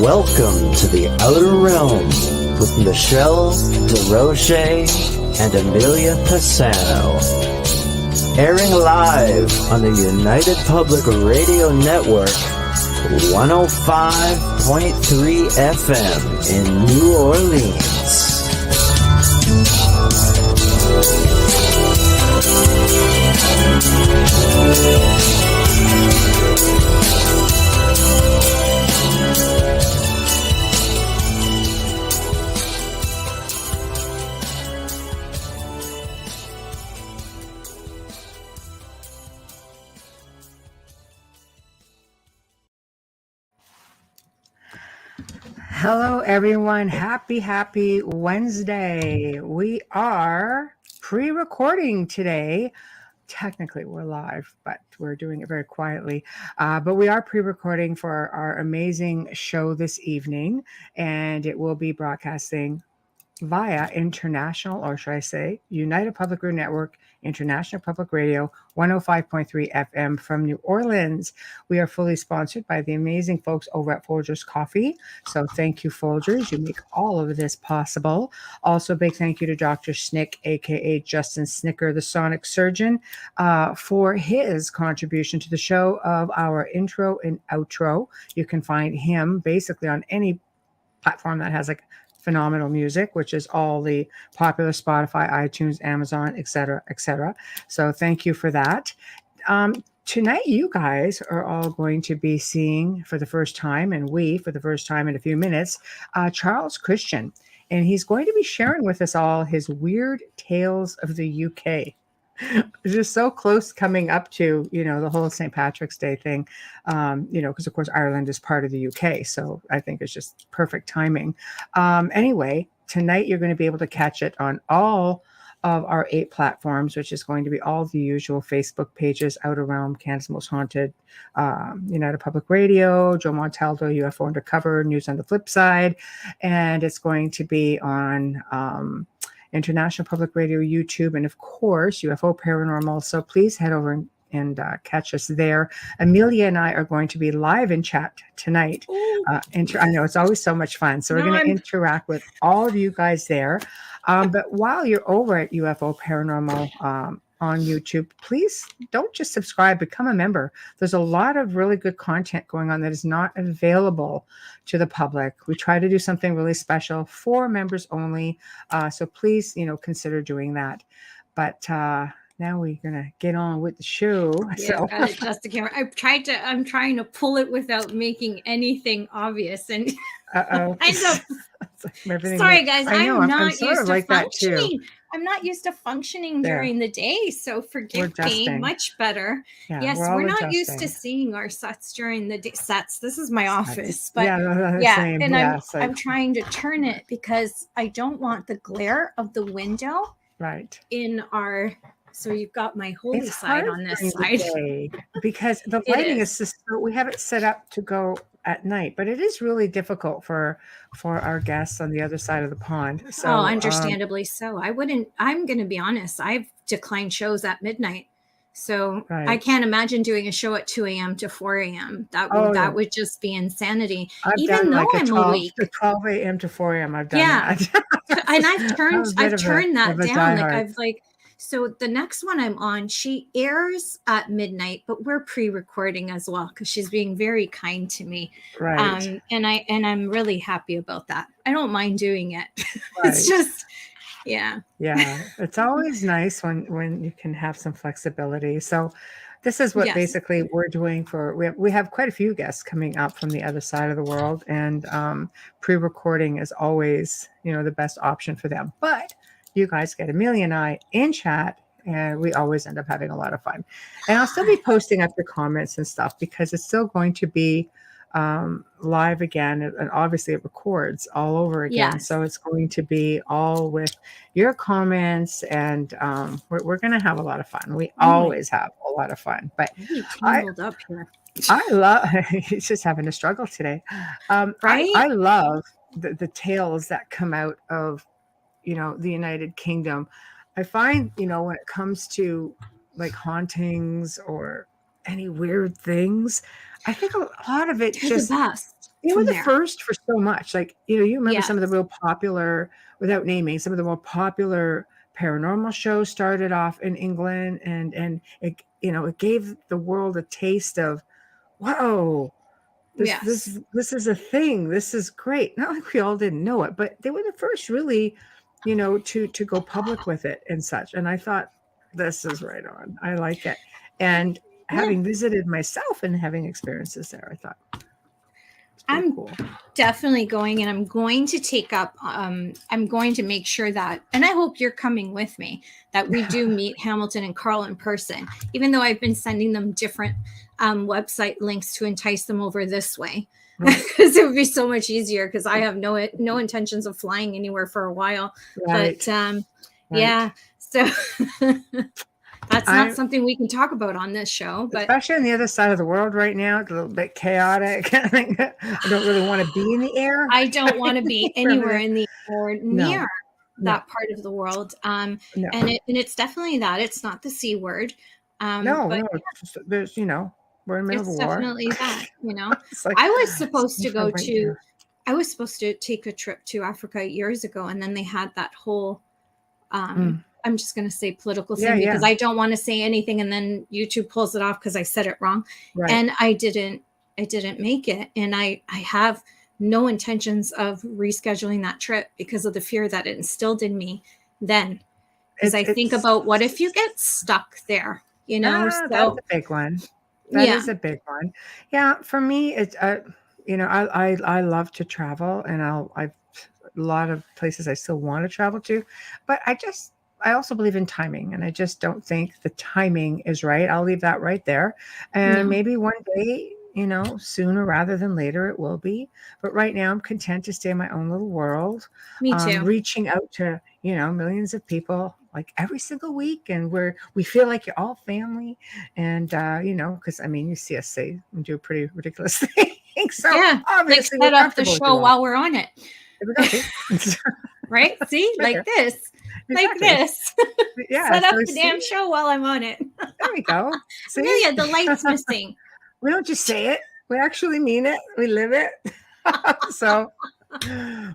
Welcome to the Outer Realm with Michelle DeRoche and Amelia Pisano. Airing live on the United Public Radio Network, 105.3 FM in New Orleans. Hello, everyone. Happy Wednesday. We are pre-recording today. Technically, we're live, but we're doing it very quietly. But we are pre-recording for our amazing show this evening, and it will be broadcasting via international, or should I say, United Public Radio Network, International Public Radio, 105.3 FM from New Orleans. We are fully sponsored by the amazing folks over at Folgers Coffee. So thank you, Folgers. You make all of this possible. Also, a big thank you to Dr. Snick, aka Justin Snicker, the Sonic Surgeon, for his contribution to the show of our intro and outro. You can find him basically on any platform that has like phenomenal music, which is all the popular Spotify, iTunes, Amazon, etc., etc. So thank you for that. Tonight, you guys are all going to be seeing for the first time, and we for the first time in a few minutes, Charles Christian. And he's going to be sharing with us all his weird tales of the UK. It's just so close coming up to, the whole St. Patrick's Day thing, because of course Ireland is part of the UK. So I think it's just perfect timing. Anyway, tonight you're going to be able to catch it on all of our 8 platforms, which is going to be all the usual Facebook pages, Outer Realm, Canada's Most Haunted, United Public Radio, Joe Montaldo, UFO Undercover, News on the Flip Side. And it's going to be on International Public Radio, YouTube, and of course, UFO Paranormal. So please head over and catch us there. Amelia and I are going to be live in chat tonight. I know it's always so much fun. So we're going to interact with all of you guys there. But while you're over at UFO Paranormal on YouTube, please don't just subscribe, become a member. There's a lot of really good content going on that is not available to the public. We try to do something really special for members only. So please, consider doing that. But now we're gonna get on with the show. Yeah, So gotta adjust the camera. I'm trying to pull it without making anything obvious, and uh-oh. Sorry guys, I'm not sort used of to like that too. functioning. I'm not used to functioning during the day, so forgive me. Much better. Yeah, yes, we're not used to seeing our sets during the day. Sets. This is my office, but same. And I'm trying to turn it because I don't want the glare of the window in our. So you've got my holy side on this side. Because the lighting is just, we have it set up to go at night, but it is really difficult for our guests on the other side of the pond. So understandably so. I'm going to be honest. I've declined shows at midnight. So I can't imagine doing a show at 2 a.m. to 4 a.m. That would just be insanity. Even though I'm awake. 12 a.m. to 4 a.m. I've done that. And I've turned that down. So the next one I'm on, she airs at midnight, but we're pre-recording as well because she's being very kind to me. Right. And I'm really happy about that. I don't mind doing it. It's just, Yeah. It's always nice when you can have some flexibility. So this is what basically we're doing we have quite a few guests coming up from the other side of the world, and pre-recording is always, the best option for them. But you guys get Amelia and I in chat, and we always end up having a lot of fun. And I'll still be posting up your comments and stuff because it's still going to be live again. And obviously it records all over again. Yes. So it's going to be all with your comments, and we're going to have a lot of fun. We always have a lot of fun. But up here. I love, he's just having a struggle today. I love the tales that come out of, the United Kingdom. I find, when it comes to like hauntings or any weird things, I think a lot of it They're the best. They were the first for so much. Like, you remember Yes. some of the real popular, without naming, some of the more popular paranormal shows started off in England, and it, it gave the world a taste of, whoa, this is a thing. This is great. Not like we all didn't know it, but they were the first really, to go public with it and such. And I thought, this is right on. I like it. And having visited myself and having experiences there, I thought, I'm cool. Definitely going, and I'm going to take up, I'm going to make sure that, and I hope you're coming with me, that we do meet Hamilton and Carl in person, even though I've been sending them different website links to entice them over this way, because it would be so much easier, because I have no intentions of flying anywhere for a while. Right. But yeah, so that's not something we can talk about on this show. But especially on the other side of the world right now, it's a little bit chaotic. I don't really want to be in the air. I don't want to be anywhere in the air near that part of the world. And it's definitely that. It's not the C word. There's, we're in the middle of a war. It's definitely that, like, I was supposed to take a trip to Africa years ago, and then they had that whole I'm just going to say political thing because I don't want to say anything and then YouTube pulls it off because I said it wrong. Right. And I didn't make it. And I have no intentions of rescheduling that trip because of the fear that it instilled in me then. Because I think about, what if you get stuck there, so that's a big one. That is a big one. Yeah. For me, it's, I love to travel, and I've a lot of places I still want to travel to, but I also believe in timing, and I just don't think the timing is right. I'll leave that right there. And maybe one day, sooner rather than later it will be. But right now I'm content to stay in my own little world. Me too. Reaching out to, millions of people like every single week, and we feel like you're all family. And, because you see us say and do pretty ridiculous things. So obviously like set up the show while we're on it. Right? See, right like there. This. Like this. Set up the damn show while I'm on it. There we go. See? Amelia, the light's missing. We don't just say it. We actually mean it. We live it. So,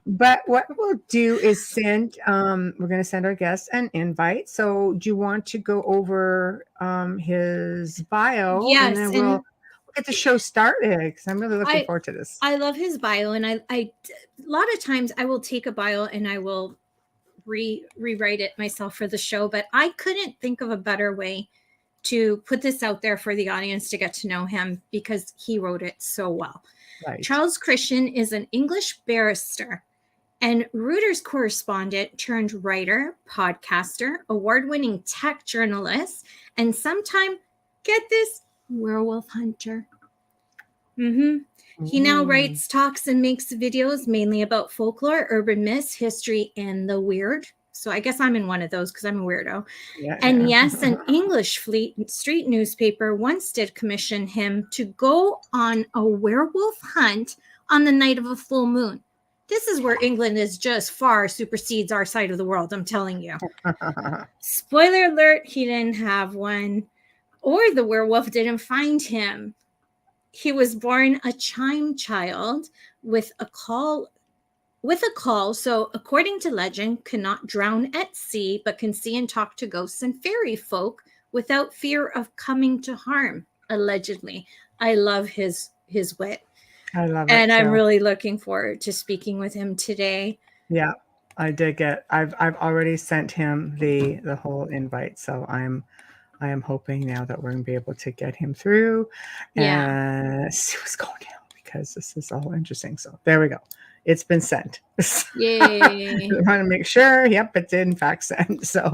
but what we'll do is send, we're going to send our guests an invite. So do you want to go over his bio? Yes. And then we'll get the show started, because I'm really looking forward to this. I love his bio. And I a lot of times I will take a bio and I will rewrite it myself for the show, but I couldn't think of a better way to put this out there for the audience to get to know him, because he wrote it so well. Right. Charles Christian is an English barrister and Reuters correspondent turned writer, podcaster, award-winning tech journalist, and sometime, get this, werewolf hunter. He now writes, talks, and makes videos mainly about folklore, urban myths, history, and the weird. So I guess I'm in one of those because I'm a weirdo. Yes, an English street newspaper once did commission him to go on a werewolf hunt on the night of a full moon. This is where England is just far supersedes our side of the world, I'm telling you. Spoiler alert, he didn't have one, or the werewolf didn't find him. He was born a chime child with a call. So according to legend, cannot drown at sea, but can see and talk to ghosts and fairy folk without fear of coming to harm, allegedly. I love his wit. I love it. And I'm really looking forward to speaking with him today. Yeah, I did I've already sent him the whole invite. So I am hoping now that we're going to be able to get him through and see what's going on, because this is all interesting. So there we go. It's been sent. Yay. I want to make sure. Yep, it did in fact send. So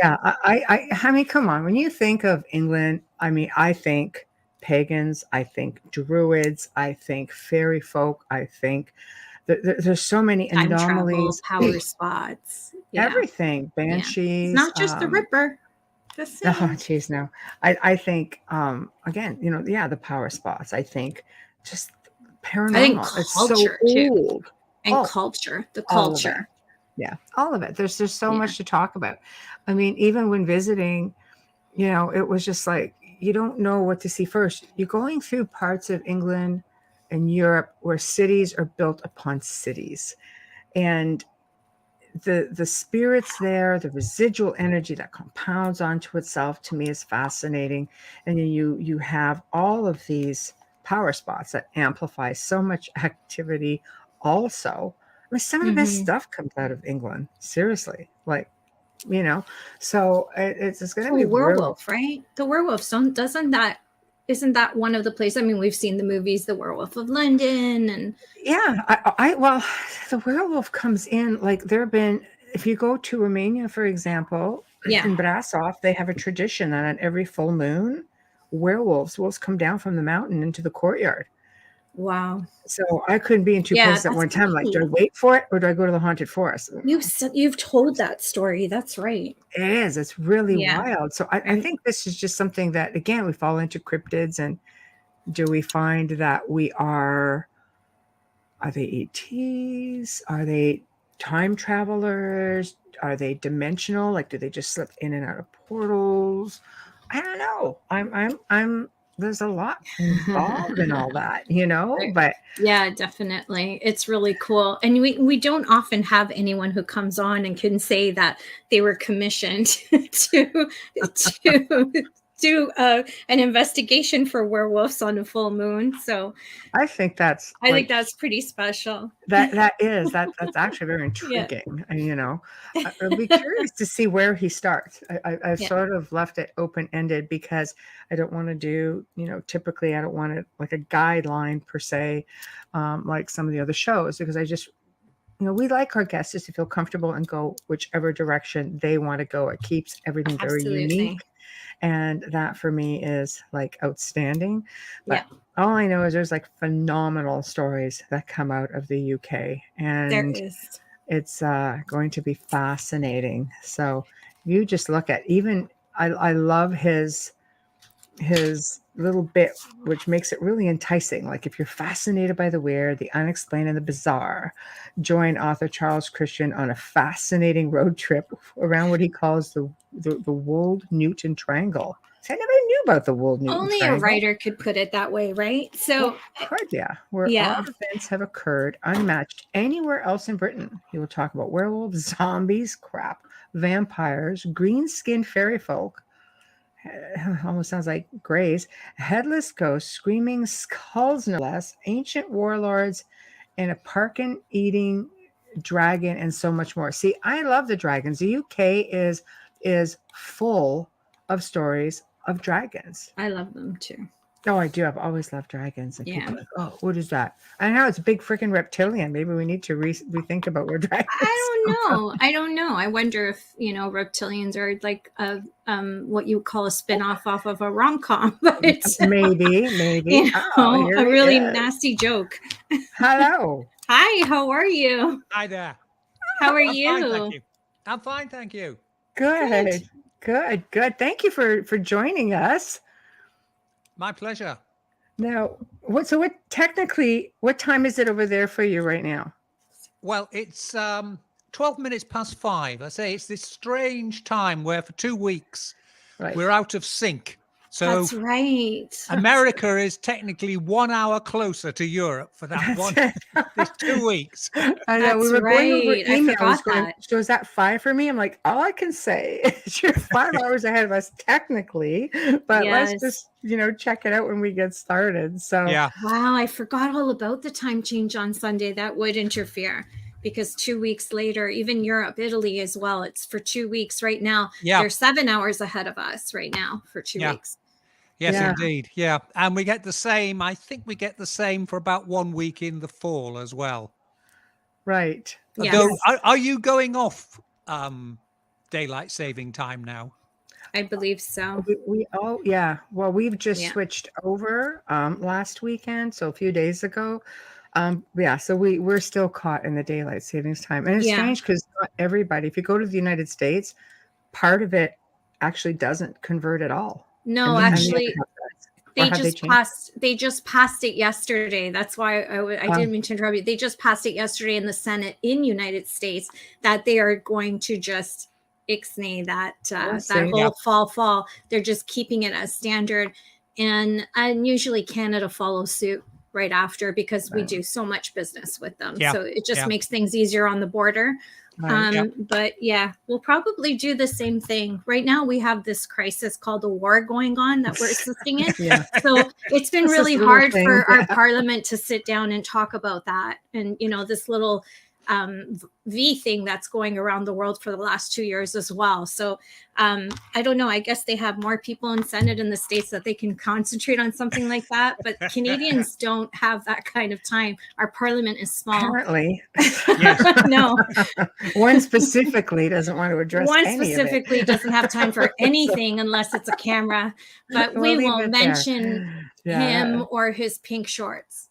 I mean, come on. When you think of England, I think pagans, I think druids, I think fairy folk, I think there's so many anomalies. Power spots. Everything. Banshees. It's not just the Ripper. Oh, geez, no. I think, again, the power spots. I think just paranormal. I think culture, it's so old. And culture, the culture. Yeah, all of it. There's just so much to talk about. Even when visiting, it was just like, you don't know what to see first. You're going through parts of England in Europe where cities are built upon cities. And the spirits there, the residual energy that compounds onto itself, to me is fascinating. And then you have all of these power spots that amplify so much activity also. I mean, some of the best stuff comes out of England, seriously. Like, so it's going to be werewolf, right? The werewolves isn't that one of the places? I mean, we've seen the movies, The Werewolf of London, and well, the werewolf comes in, like, there have been, if you go to Romania, for example, in Brasov, they have a tradition that on every full moon, wolves come down from the mountain into the courtyard. Wow. So I couldn't be in two places at one time. Like, do I wait for it or do I go to the haunted forest? You've told that story. That's right. It is. It's really wild. So I think this is just something that, again, we fall into cryptids. And do we find that are they ETs? Are they time travelers? Are they dimensional? Like, do they just slip in and out of portals? I don't know. I'm there's a lot involved in all that, but yeah, definitely. It's really cool. And we don't often have anyone who comes on and can say that they were commissioned to do an investigation for werewolves on a full moon. So I think that's pretty special. That's actually very intriguing. And, I'll be curious to see where he starts. I sort of left it open-ended because I don't want to do, typically I don't want it like a guideline per se, like some of the other shows, because I just, we like our guests just to feel comfortable and go whichever direction they want to go. It keeps everything very unique. And that for me is like outstanding. But all I know is there's like phenomenal stories that come out of the UK, and there is. It's going to be fascinating. So you just look at, even I love his little bit, which makes it really enticing. Like, if you're fascinated by the weird, the unexplained, and the bizarre, join author Charles Christian on a fascinating road trip around what he calls the Wold Newton Triangle. So I never knew about the Wold Newton Triangle. Only a writer could put it that way, right? So where all events have occurred unmatched anywhere else in Britain. He will talk about werewolves, zombies, vampires, green-skinned fairy folk, almost sounds like Greys, headless ghosts, screaming skulls, no less, ancient warlords, and a Parkin-eating dragon, and so much more. See, I love the dragons. The UK is full of stories of dragons. I love them too. Oh, I do. I've always loved dragons. And people are like, oh, what is that? I know it's a big freaking reptilian. Maybe we need to rethink about where dragons. I don't know. I wonder if reptilians are like what you would call a spin-off off of a rom-com. But maybe. A really nasty joke. Hello. Hi. How are you? Hi there. How are you? Fine, thank you. I'm fine, thank you. Good. Thank you for joining us. My pleasure. Now, what time is it over there for you right now? Well, it's 12 minutes past 5. I say it's this strange time where for 2 weeks we're out of sync. So that's right. America is technically 1 hour closer to Europe for that these 2 weeks. I know. We were going over emails. I forgot that. So is that 5 for me? I'm like, all I can say is you're 5 hours ahead of us technically, but let's just check it out when we get started. So wow, I forgot all about the time change on Sunday. That would interfere. Because 2 weeks later, even Europe, Italy as well, it's for 2 weeks right now. They're 7 hours ahead of us right now for 2 weeks. Yes, indeed. Yeah. And we get the same. I think we get the same for about 1 week in the fall as well. Right. Yes. Are you going off daylight saving time now? I believe so. Well, we've just switched over last weekend. So a few days ago. So we're still caught in the daylight savings time. And it's strange because not everybody, if you go to the United States, part of it actually doesn't convert at all. No, actually, they just passed it yesterday. That's why I didn't mean to interrupt you. They just passed it yesterday in the Senate in United States that they are going to just ixnay that whole fall. They're just keeping it as standard. And usually Canada follows suit. right after, because we do so much business with them. Yeah. So it just makes things easier on the border. But yeah, we'll probably do the same thing. Right now we have this crisis called a war going on that we're assisting in. So it's been really hard for our parliament to sit down and talk about that. And, you know, this little V thing that's going around the world for the last 2 years as well. So I don't know. I guess they have more people in Senate in the States that they can concentrate on something like that. But Canadians don't have that kind of time. Our parliament is small. Apparently. No. One specifically doesn't want to address One any specifically of it. doesn't have time for anything unless it's a camera. But we won't mention him or his pink shorts.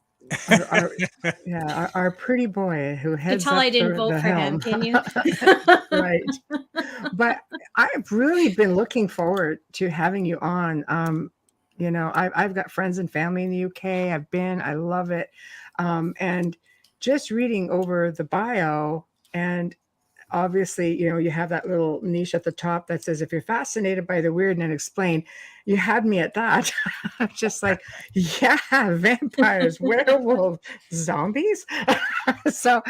Our pretty boy who heads up I didn't vote for helm. him, can you? Right. But I've really been looking forward to having you on. You know, I've got friends and family in the UK. I love it. And just reading over the bio, and obviously, you know, you have that little niche at the top that says, if you're fascinated by the weird and unexplained, you had me at that. I'm just like, yeah, vampires, werewolves, zombies. So,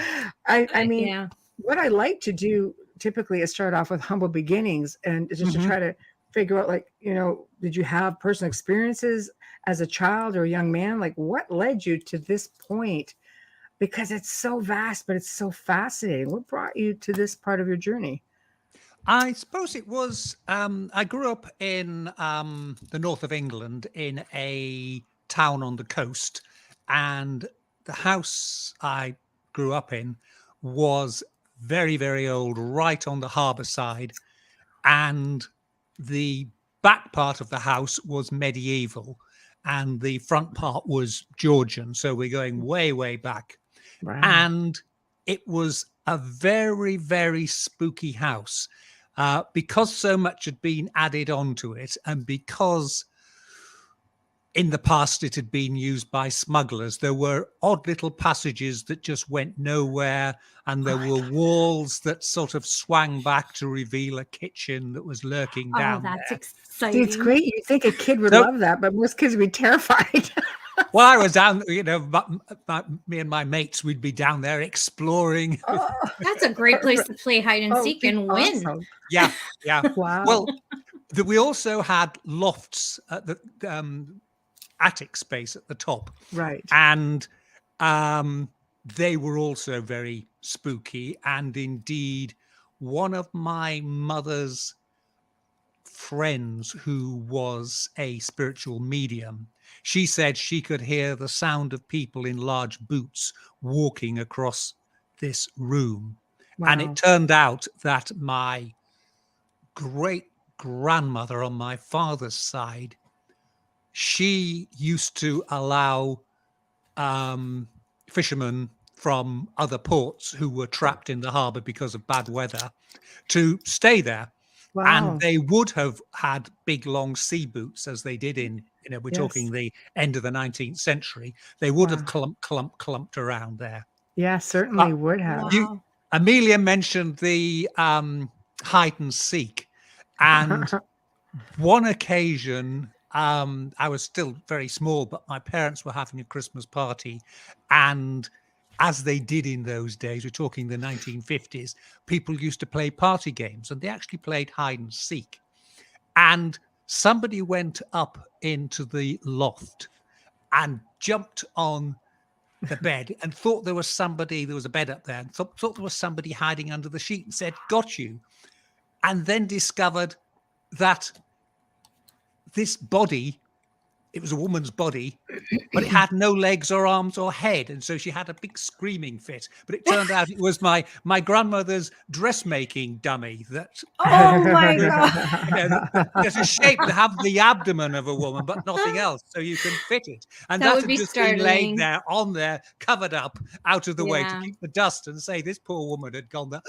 I mean, what I like to do typically is start off with humble beginnings and just to try to figure out, like, you know, did you have personal experiences as a child or a young man? Like, what led you to this point? Because it's so vast, but it's so fascinating. What brought you to this part of your journey? I suppose it was, I grew up in the north of England in a town on the coast, and the house I grew up in was very, very old, right on the harbour side. And the back part of the house was medieval and the front part was Georgian. So we're going way, way back. Wow. And it was a very, very spooky house because so much had been added onto it, and because in the past it had been used by smugglers. There were odd little passages that just went nowhere, and there were walls that sort of swung back to reveal a kitchen that was lurking down there. Exciting. See, it's great. You think a kid would love that, but most kids would be terrified. Well, I was down, you know, me and my mates, we'd be down there exploring. Oh, that's a great place to play hide and seek and win. Awesome. Yeah. Wow. Well, we also had lofts at the attic space at the top. Right. And they were also very spooky. And indeed, one of my mother's friends, who was a spiritual medium, she said she could hear the sound of people in large boots walking across this room. Wow. And it turned out that my great grandmother on my father's side, she used to allow fishermen from other ports who were trapped in the harbor because of bad weather to stay there. Wow. And they would have had big, long sea boots, as they did in, you know, we're talking the end of the 19th century. They would have clumped around there. Yeah, certainly would have. Amelia mentioned the hide and seek. And one occasion, I was still very small, but my parents were having a Christmas party, and as they did in those days, we're talking the 1950s, people used to play party games, and they actually played hide and seek. And somebody went up into the loft and jumped on the bed and thought there was somebody, there was a bed up there, and thought there was somebody hiding under the sheet, and said, "Got you." And then discovered that this body, it was a woman's body, but it had no legs or arms or head. And so she had a big screaming fit. But it turned out it was my grandmother's dressmaking dummy that... Oh, my God. You know, there's a shape to have the abdomen of a woman, but nothing else. So you can fit it. And that had just been laid there, on there, covered up, out of the way to keep the dust, and say this poor woman had gone there.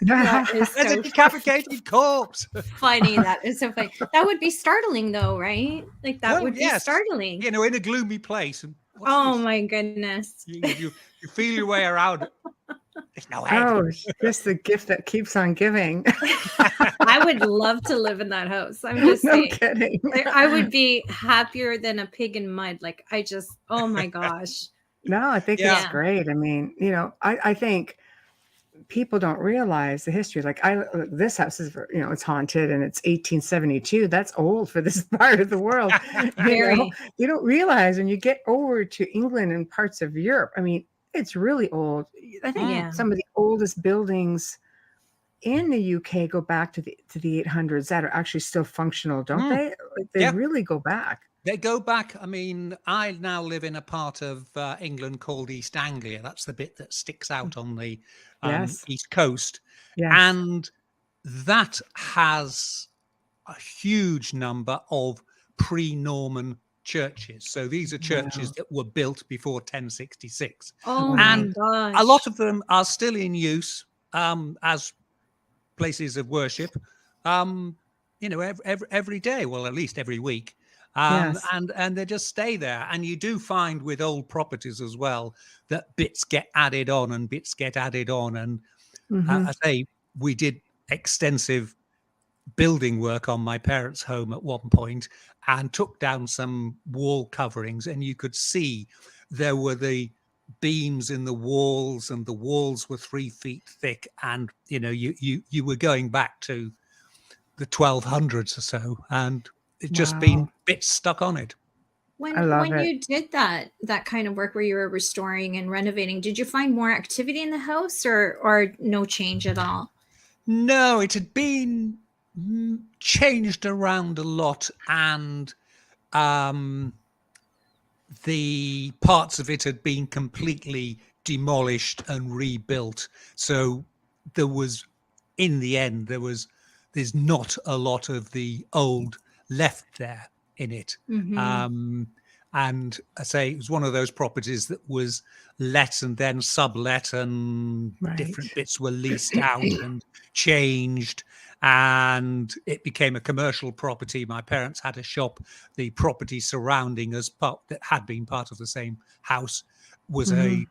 That is There's a decapitated corpse. Funny. That is so funny. That would be startling, though, right? Like that would be startling. You know, in a gloomy place. And my goodness. You feel your way around There's no head. Oh, just the gift that keeps on giving. I would love to live in that house. I'm just saying. No kidding. Like, I would be happier than a pig in mud. Like, oh my gosh. No, I think it's great. I mean, I think people don't realize the history. Like this house is, it's haunted and it's 1872. That's old for this part of the world. You don't realize when you get over to England and parts of Europe. I mean, it's really old. I think some of the oldest buildings in the UK go back to the 800s that are actually still functional, don't they? Like, they really go back. They go back. I mean, I now live in a part of England called East Anglia. That's the bit that sticks out on the East Coast. Yes. And that has a huge number of pre-Norman churches. So these are churches that were built before 1066. Oh and my gosh. A lot of them are still in use as places of worship, every day, well, at least every week. And they just stay there. And you do find with old properties as well that bits get added on and bits get added on. And I say we did extensive building work on my parents' home at one point and took down some wall coverings, and you could see there were the beams in the walls, and the walls were 3 feet thick, and you were going back to the 1200s or so, and it's just been bits stuck on it. When you did that kind of work where you were restoring and renovating, did you find more activity in the house or no change at all? No, it had been changed around a lot, and the parts of it had been completely demolished and rebuilt. So in the end, there's not a lot of the old left there in it. And I say it was one of those properties that was let and then sublet, and different bits were leased out and changed, and it became a commercial property. My parents had a shop. The property surrounding us, that had been part of the same house, was a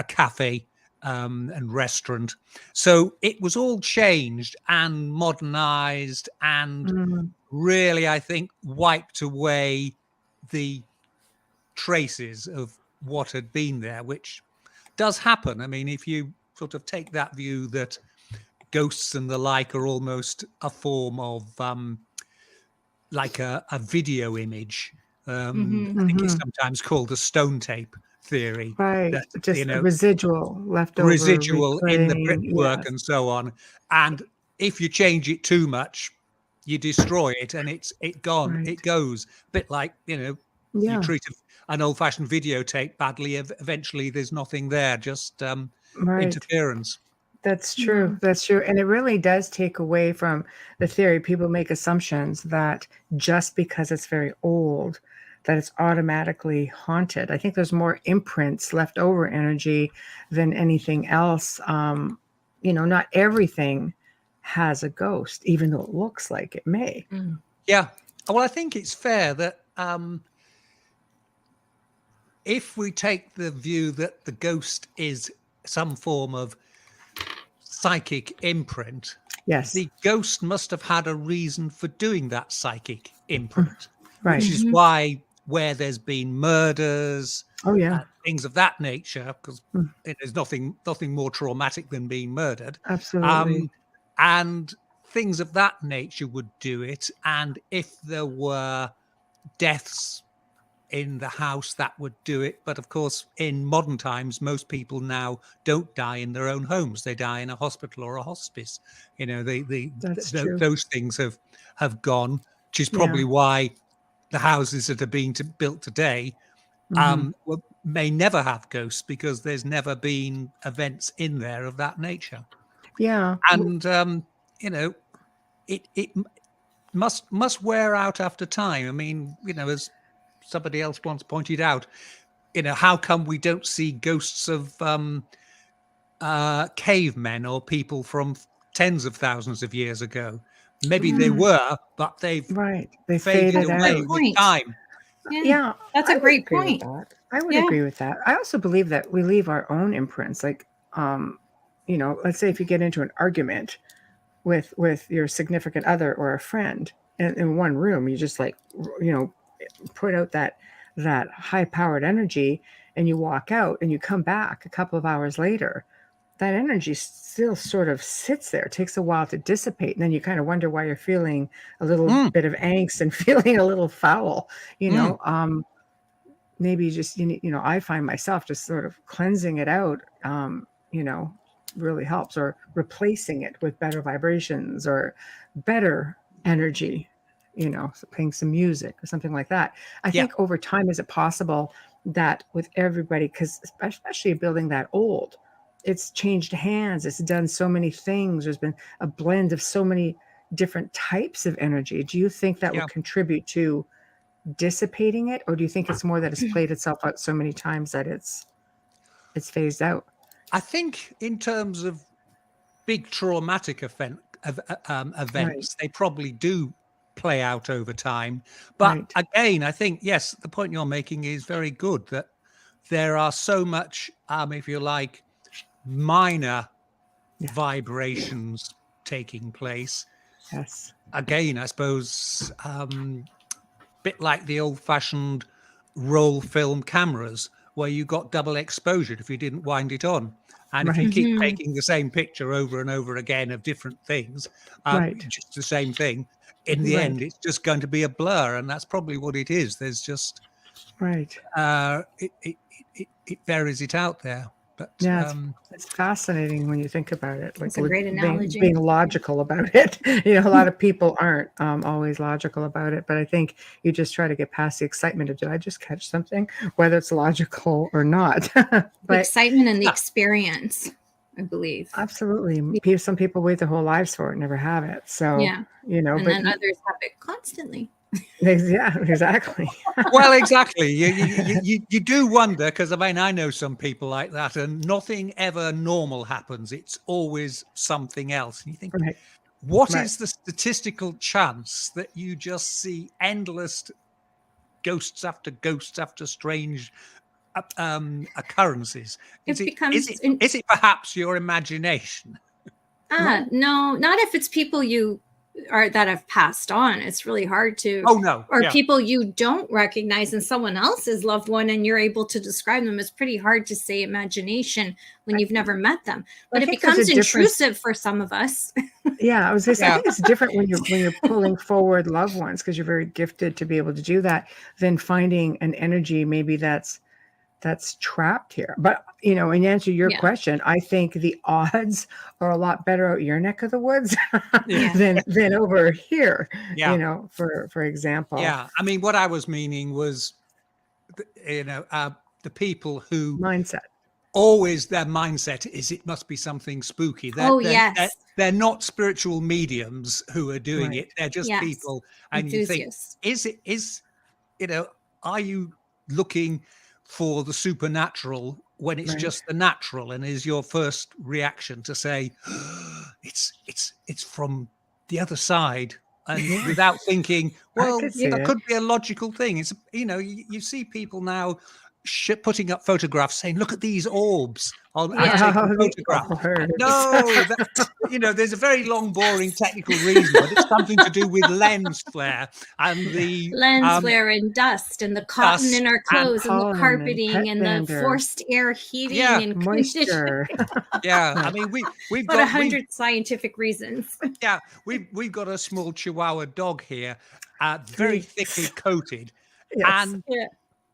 cafe and restaurant. So it was all changed and modernized, and really, I think, wiped away the traces of what had been there, which does happen. I mean, if you sort of take that view that ghosts and the like are almost a form of like a video image, I think it's sometimes called the stone tape theory, that, just residual left over, residual in the brickwork and so on. And if you change it too much, you destroy it, and it's gone. It goes a bit like you treat an old-fashioned videotape badly. Eventually, there's nothing there, just interference. That's true. That's true. And it really does take away from the theory. People make assumptions that just because it's very old, that it's automatically haunted. I think there's more imprints, leftover energy than anything else. Not everything has a ghost, even though it looks like it may. Yeah. Well, I think it's fair that if we take the view that the ghost is some form of psychic imprint, the ghost must have had a reason for doing that psychic imprint, which is why where there's been murders, things of that nature, because there's nothing more traumatic than being murdered. Absolutely. And things of that nature would do it. And if there were deaths in the house, that would do it. But of course, in modern times, most people now don't die in their own homes. They die in a hospital or a hospice. Those things have gone, which is probably why the houses that are being built today may never have ghosts, because there's never been events in there of that nature. Yeah. And it must wear out after time. I mean, as somebody else once pointed out, how come we don't see ghosts of cavemen or people from tens of thousands of years ago? Maybe they were, but they faded away with time. Yeah, that's a great point. I would agree with that. I also believe that we leave our own imprints. Like, let's say if you get into an argument with your significant other or a friend in one room, you just like, put out that high powered energy, and you walk out and you come back a couple of hours later, that energy still sort of sits there. It takes a while to dissipate, and then you kind of wonder why you're feeling a little bit of angst and feeling a little foul. Maybe just I find myself just sort of cleansing it out. Really helps, or replacing it with better vibrations or better energy. So playing some music or something like that. I think over time, is it possible that with everybody, because especially building that old, it's changed hands, it's done so many things, there's been a blend of so many different types of energy. Do you think that would contribute to dissipating it, or do you think it's more that it's played itself out so many times that it's phased out? I think in terms of big traumatic events, they probably do play out over time. But again, I think, yes, the point you're making is very good, that there are so much, if you like, minor vibrations taking place. Yes. Again, I suppose, bit like the old-fashioned roll film cameras, where you got double exposure if you didn't wind it on. And if you keep taking the same picture over and over again of different things, just the same thing, in the end, it's just going to be a blur. And that's probably what it is. There's just, it buries it out there. But it's fascinating when you think about it. Like, it's a great analogy. Being logical about it. A lot of people aren't always logical about it, but I think you just try to get past the excitement of, did I just catch something, whether it's logical or not. But the excitement and the experience, I believe. Absolutely. Some people wait their whole lives for it, never have it. So, and then others have it constantly. Yeah, exactly. Well, exactly. You do wonder, because I know some people like that, and nothing ever normal happens. It's always something else. And you think, what is the statistical chance that you just see endless ghosts after strange occurrences? Is it perhaps your imagination? No, not if it's people you that have passed on. It's really hard to people you don't recognize in someone else's loved one, and you're able to describe them. It's pretty hard to say imagination when you've never met them, but it becomes intrusive for some of us. I was gonna say, I think it's different when you're pulling forward loved ones, because you're very gifted to be able to do that, than finding an energy maybe that's trapped here. But in answer to your question, I think the odds are a lot better out your neck of the woods than over here. For example. I mean, what I was meaning was, the people who always their mindset is it must be something spooky. They're not spiritual mediums who are doing it. They're just people, and you think, are you looking for the supernatural when it's just the natural? And is your first reaction to say, it's from the other side, and without thinking, well, that could be a logical thing. It's, you see people now putting up photographs saying, look at these orbs. I've taken a photograph. No, there's a very long, boring technical reason, but it's something to do with lens flare and the lens flare and dust and the cotton in our clothes and the carpeting and the forced air heating and moisture. I mean, we've got 100 scientific reasons. We've got a small Chihuahua dog here, very thickly coated, and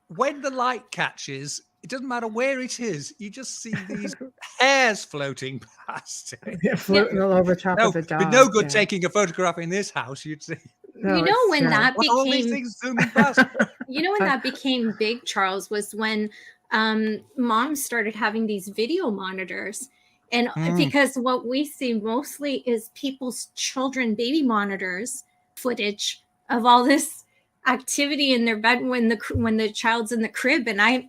when the light catches, it doesn't matter where it is, you just see these hairs floating past it. Floating all over top of the dog. With no good taking a photograph in this house, you'd see. When that became all these things zooming past. When that became big, Charles, was when moms started having these video monitors. And because what we see mostly is people's children, baby monitors, footage of all this activity in their bed when the child's in the crib, and I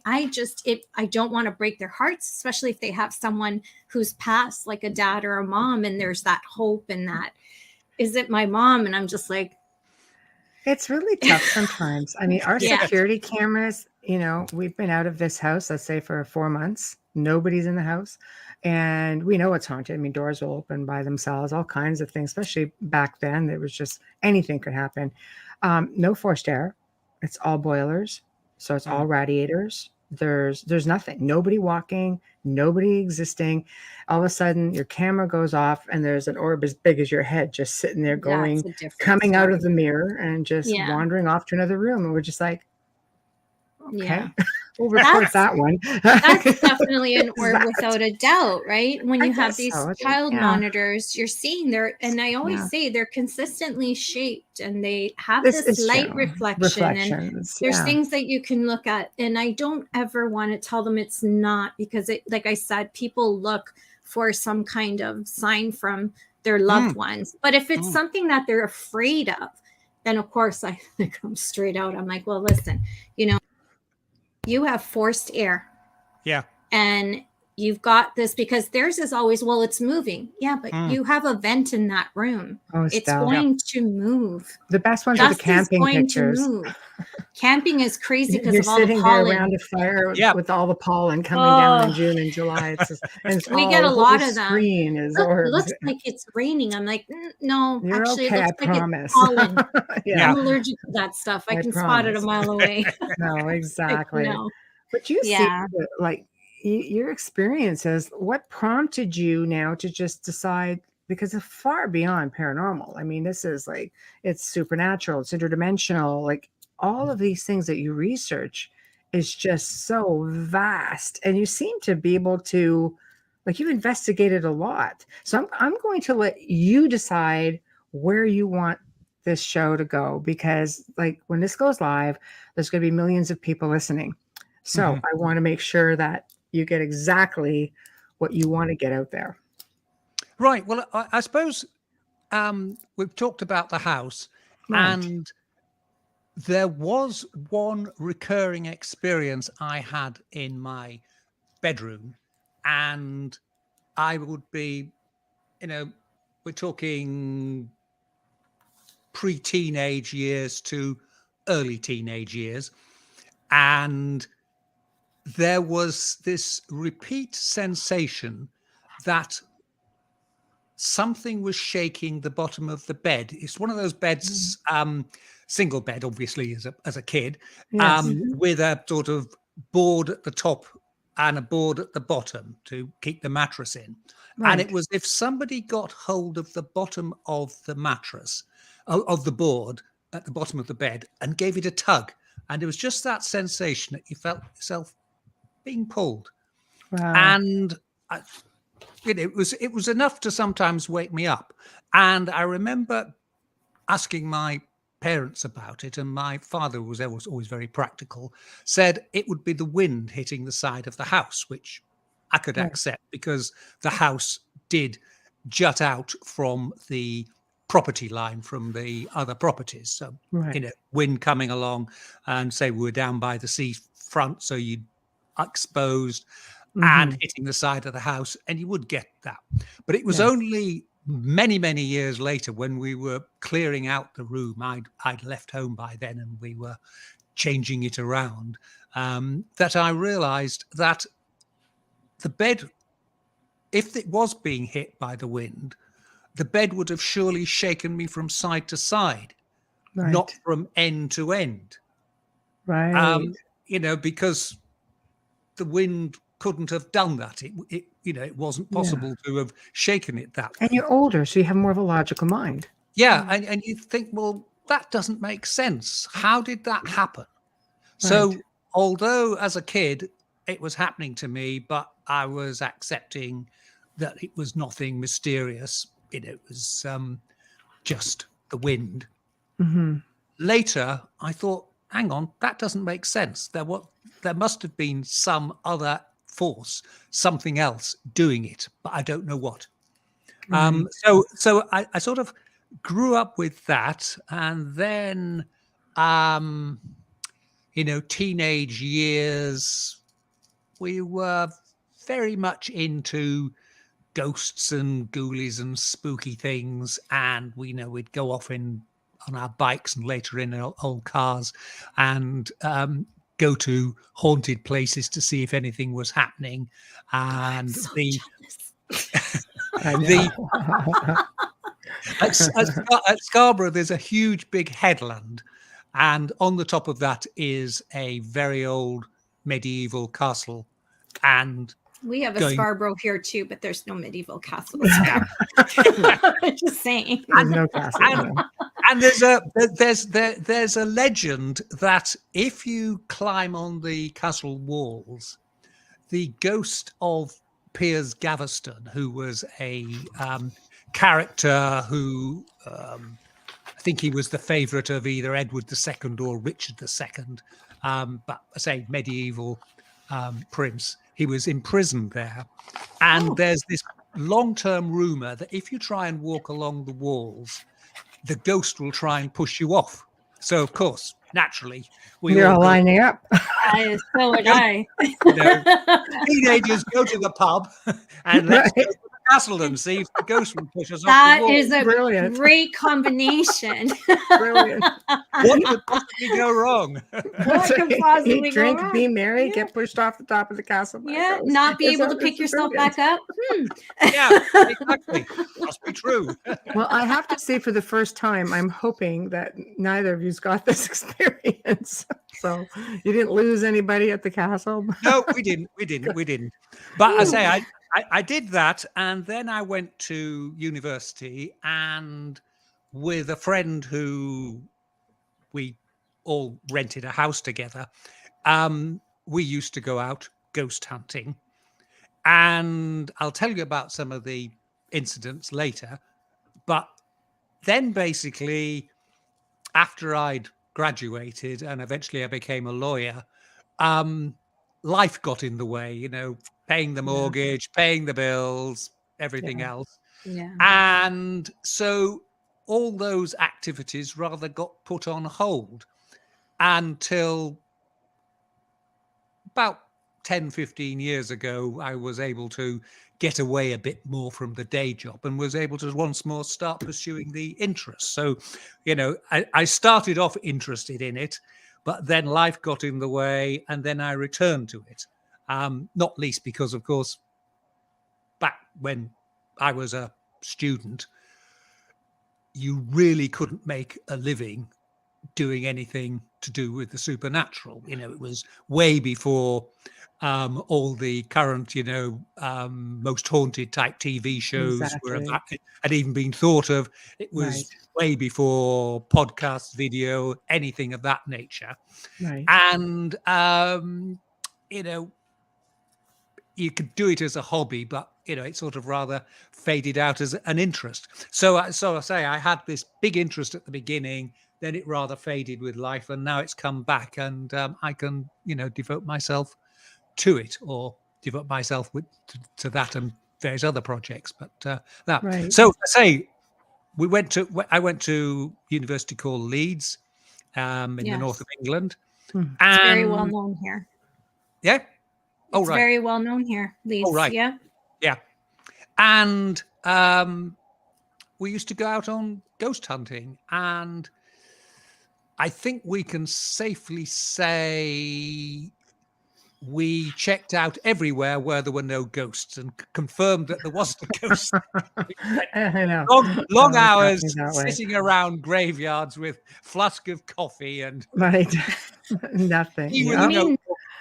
don't want to break their hearts, especially if they have someone who's passed, like a dad or a mom, and there's that hope and that, is it my mom? And I'm just like, it's really tough sometimes. I mean, our security cameras, we've been out of this house, let's say, for 4 months, Nobody's in the house. And we know it's haunted. I mean, doors will open by themselves, all kinds of things, especially back then. There was just anything could happen. No forced air. It's all boilers. So it's all radiators. There's nothing. Nobody walking, nobody existing. All of a sudden your camera goes off and there's an orb as big as your head just sitting there going, coming out of the mirror and just wandering off to another room. And we're just like, okay, we'll report that one. That's definitely an orb without a doubt, right? When you have these child monitors, you're seeing and I always say they're consistently shaped and they have this light reflection. And there's things that you can look at. And I don't ever want to tell them it's not, because like I said, people look for some kind of sign from their loved ones. But if it's something that they're afraid of, then of course I come straight out. I'm like, well, listen, you have forced air. Yeah. And you've got this, because theirs is always, well, it's moving. Yeah, but you have a vent in that room. It's going to move. The best ones are the camping pictures. Camping is crazy because you're of all the sitting pollen. there around a fire with all the pollen coming down in June and July. We get a lot of them. It looks like it's raining. I'm like, no, you're actually, okay, it looks I like promise. it's pollen. I'm allergic to that stuff. I can spot it a mile away. No, exactly. No. But you see, like your experiences, what prompted you now to just decide, because it's far beyond paranormal. I mean, this is like, it's supernatural, it's interdimensional, like all of these things that you research is just so vast. And you seem to be able to, like, you've investigated a lot. So I'm going to let you decide where you want this show to go, because like when this goes live, there's going to be millions of people listening. So I want to make sure that you get exactly what you want to get out there. Right. Well, I suppose we've talked about the house, and there was one recurring experience I had in my bedroom, and I would be, we're talking pre-teenage years to early teenage years, and there was this repeat sensation that something was shaking the bottom of the bed. It's one of those beds, single bed, obviously, as a kid, with a sort of board at the top and a board at the bottom to keep the mattress in. Right. And it was if somebody got hold of the bottom of the mattress, of the board at the bottom of the bed, and gave it a tug. And it was just that sensation that you felt yourself being pulled. Wow. And it was enough to sometimes wake me up. And I remember asking my parents about it, and my father was always very practical, said it would be the wind hitting the side of the house, which I could accept because the house did jut out from the property line from the other properties. So, wind coming along, and say we were down by the sea front, so you exposed and hitting the side of the house, and you would get that. But it was only many, many years later, when we were clearing out the room, I'd left home by then, and we were changing it around, that I realized that the bed, if it was being hit by the wind, the bed would have surely shaken me from side to side, not from end to end. Right. Because the wind couldn't have done that. It wasn't possible to have shaken it that way. And you're older, so you have more of a logical mind. Yeah, and you think, well, that doesn't make sense. How did that happen? Right. So although as a kid it was happening to me, but I was accepting that it was nothing mysterious. It was just the wind. Later, I thought, hang on, that doesn't make sense. There must have been some other force, something else doing it, but I don't know what. So I sort of grew up with that, and then teenage years, we were very much into ghosts and ghoulies and spooky things, and we'd go off on our bikes and later in our old cars and go to haunted places to see if anything was happening. And so at Scarborough, there's a huge big headland, and on the top of that is a very old medieval castle. And we have a Scarborough here too, but there's no medieval castles. Just saying, there's no castle. And there's a legend that if you climb on the castle walls, the ghost of Piers Gaveston, who was a character who I think he was the favourite of either Edward II or Richard II, but I say medieval prince. He was imprisoned there, and there's this long-term rumour that if you try and walk along the walls, the ghost will try and push you off. So, of course, naturally, you're all lining up. So would I. Teenagers go to the pub and let's go to the castle and see if the ghost will push us off the wall. That is a great combination. Brilliant. What could possibly go wrong? What could possibly Eat, drink, go wrong? be merry, get pushed off the top of the castle. Yeah, not be able to pick yourself back up. Yeah, exactly. Must be true. Well, I have to say, for the first time, I'm hoping that neither of you's got this experience. So you didn't lose anybody at the castle? No, we didn't. But I say I did that, and then I went to university, and with a friend who we all rented a house together, we used to go out ghost hunting. And I'll tell you about some of the incidents later. But then basically, after I'd graduated and eventually I became a lawyer, life got in the way, paying the mortgage, paying the bills, everything else. Yeah. And so all those activities rather got put on hold until about 10, 15 years ago, I was able to get away a bit more from the day job and was able to once more start pursuing the interest. So, I started off interested in it, but then life got in the way and then I returned to it. Not least because, of course, back when I was a student, you really couldn't make a living doing anything to do with the supernatural. It was way before all the current, most haunted type TV shows had even been thought of. It was way before podcast, video, anything of that nature. Right. And, you could do it as a hobby, but, it sort of rather faded out as an interest. So I say I had this big interest at the beginning, then it rather faded with life, and now it's come back, and I can, devote myself to it, or devote myself to that and various other projects. But that. Right. So I say I went to university called Leeds, in the north of England. It's very well known here. Yeah. It's very well known here, Leeds. Oh, right. Yeah. Yeah. And we used to go out on ghost hunting, and I think we can safely say we checked out everywhere where there were no ghosts and confirmed that there wasn't a ghost. long hours sitting around graveyards with flask of coffee and nothing.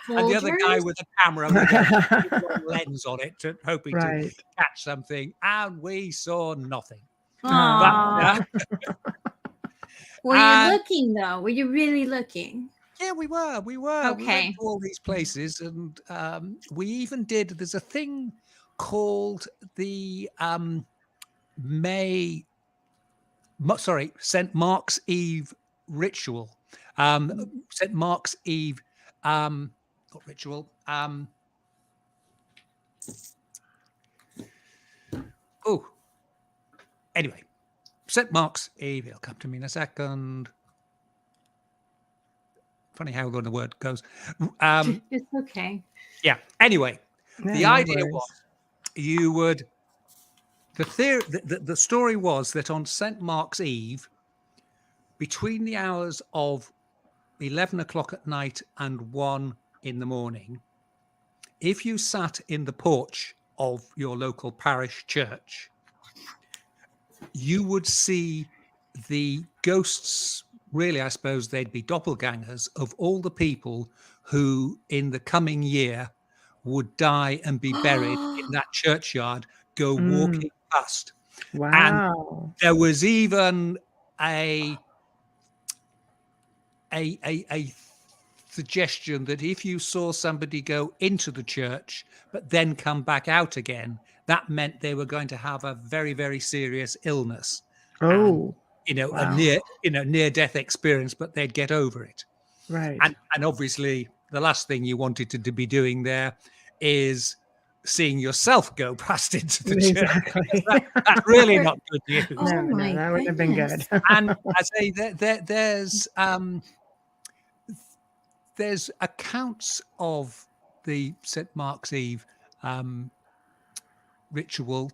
And the other guy with a camera with a lens on it, hoping to catch something, and we saw nothing. But, were you looking though? Were you really looking? Yeah, we were. Okay. We went to all these places, and we even did. There's a thing called the St. Mark's Eve ritual. St. Mark's Eve, not ritual. Anyway, St. Mark's Eve. It'll come to me in a second. Funny how the word goes. It's okay. Yeah. Anyway, the idea was you would. The story was that on St. Mark's Eve, between the hours of 11 o'clock at night and 1 in the morning, if you sat in the porch of your local parish church, you would see the ghosts, really, I suppose they'd be doppelgangers of all the people who in the coming year would die and be buried in that churchyard, go walking past. Wow. And there was even a suggestion that if you saw somebody go into the church but then come back out again, that meant they were going to have a very, very serious illness. Oh, and, wow. a near death experience, but they'd get over it. Right. And obviously the last thing you wanted to be doing there is seeing yourself go past into the church. That's really not good news. No, that wouldn't have been good. And I say there's accounts of the St. Mark's Eve ritual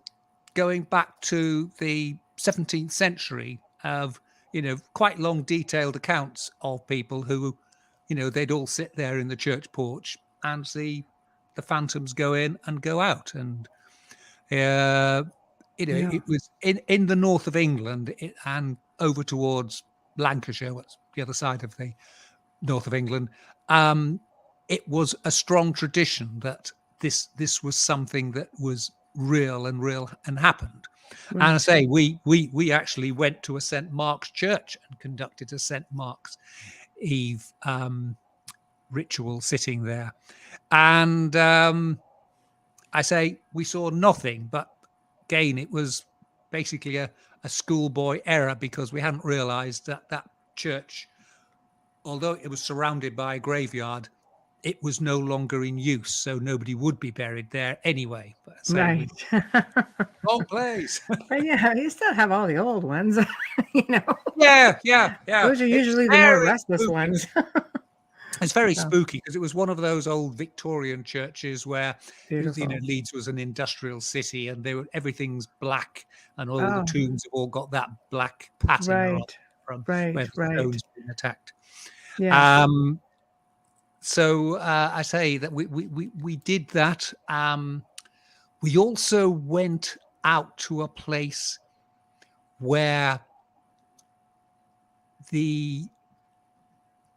going back to the 17th century of, quite long detailed accounts of people who, they'd all sit there in the church porch and see the phantoms go in and go out. And, it was in the north of England and over towards Lancashire, what's the other side of the north of England. It was a strong tradition that this was something that was real and happened. Right. And I say we actually went to a St. Mark's church and conducted a St. Mark's Eve ritual sitting there. And I say we saw nothing, but again, it was basically a schoolboy error because we hadn't realized that church, although it was surrounded by a graveyard, it was no longer in use, so nobody would be buried there anyway. But right. Wrong place. But yeah, you still have all the old ones, Yeah. Those are usually the more restless ones. It's very spooky because it was one of those old Victorian churches where Leeds was an industrial city and everything's black and all the tombs have all got that black pattern from where the stones been attacked. Yeah. So I say that we did that. We also went out to a place where the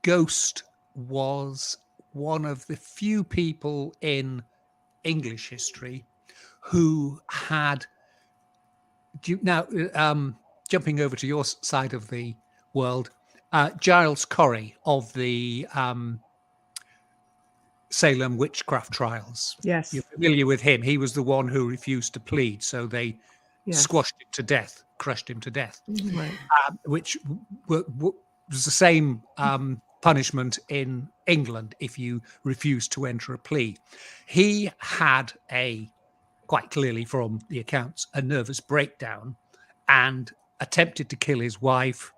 ghost was one of the few people in English history who had jumping over to your side of the world, Giles Corey of the Salem witchcraft trials. Yes. You're familiar with him. He was the one who refused to plead, so they squashed him to death, crushed him to death, which was the same punishment in England if you refused to enter a plea. He had quite clearly from the accounts, a nervous breakdown and attempted to kill his wife,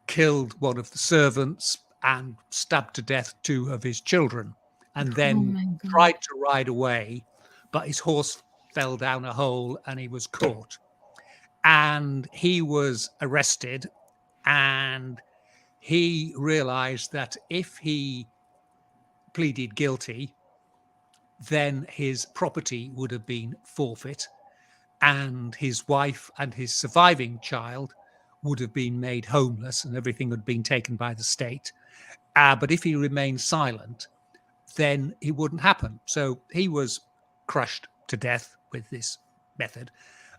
killed one of the servants and stabbed to death 2 of his children. And then tried to ride away, but his horse fell down a hole and he was caught. And he was arrested, and he realized that if he pleaded guilty, then his property would have been forfeit, and his wife and his surviving child would have been made homeless, and everything had been taken by the state. But if he remained silent, then it wouldn't happen. So he was crushed to death with this method.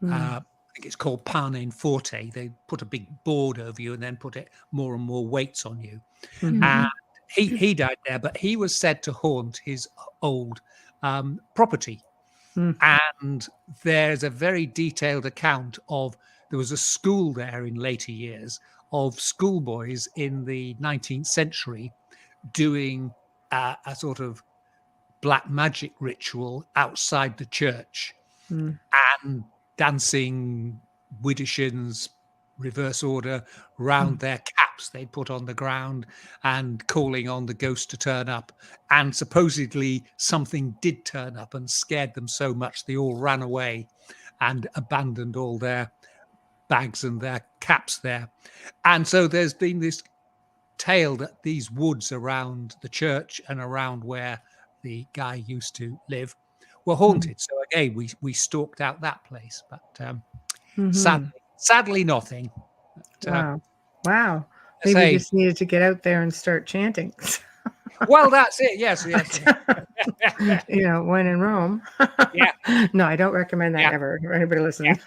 I think it's called pane forte. They put a big board over you and then put more and more weights on you. And he died there, but he was said to haunt his old property. And there's a very detailed account of, there was a school there in later years of schoolboys in the 19th century doing a sort of black magic ritual outside the church and dancing widdershins, reverse order, round their caps they put on the ground and calling on the ghost to turn up. And supposedly something did turn up and scared them so much they all ran away and abandoned all their bags and their caps there. And so there's been this tale that these woods around the church and around where the guy used to live were haunted. So again, we stalked out that place, but sadly nothing. But, wow. I Maybe say, you just needed to get out there and start chanting. well, that's it. Yes. When in Rome. Yeah. No, I don't recommend that ever for anybody listening.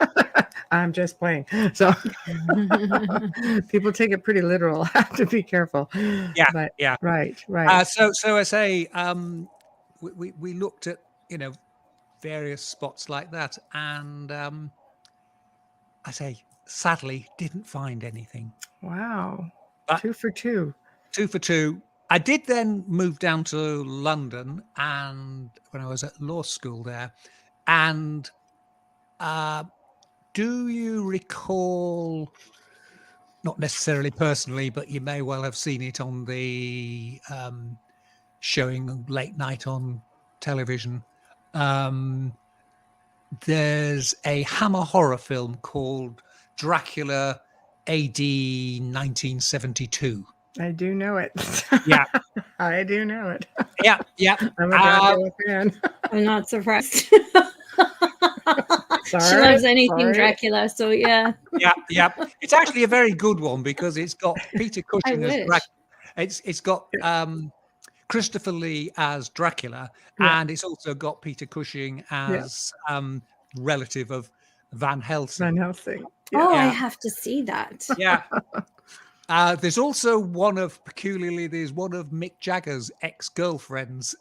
I'm just playing. So people take it pretty literal. Have to be careful. Yeah. But, Yeah. Right. So I say, we looked at, various spots like that, and I say, sadly, didn't find anything. Wow. But 2 for 2. 2 for 2. I did then move down to London, and when I was at law school there, and do you recall, not necessarily personally, but you may well have seen it on the showing late night on television, there's a Hammer horror film called Dracula AD 1972. I do know it. Yeah. I do know it. Yeah. I'm a Dracula fan. I'm not surprised. Sorry, she loves anything Dracula, so yeah. Yeah. It's actually a very good one because it's got Peter Cushing as Dracula. It's got Christopher Lee as Dracula, and it's also got Peter Cushing as relative of Van Helsing. Van Helsing. Yeah. Oh, I have to see that. Yeah. There's also one of Mick Jagger's ex-girlfriends.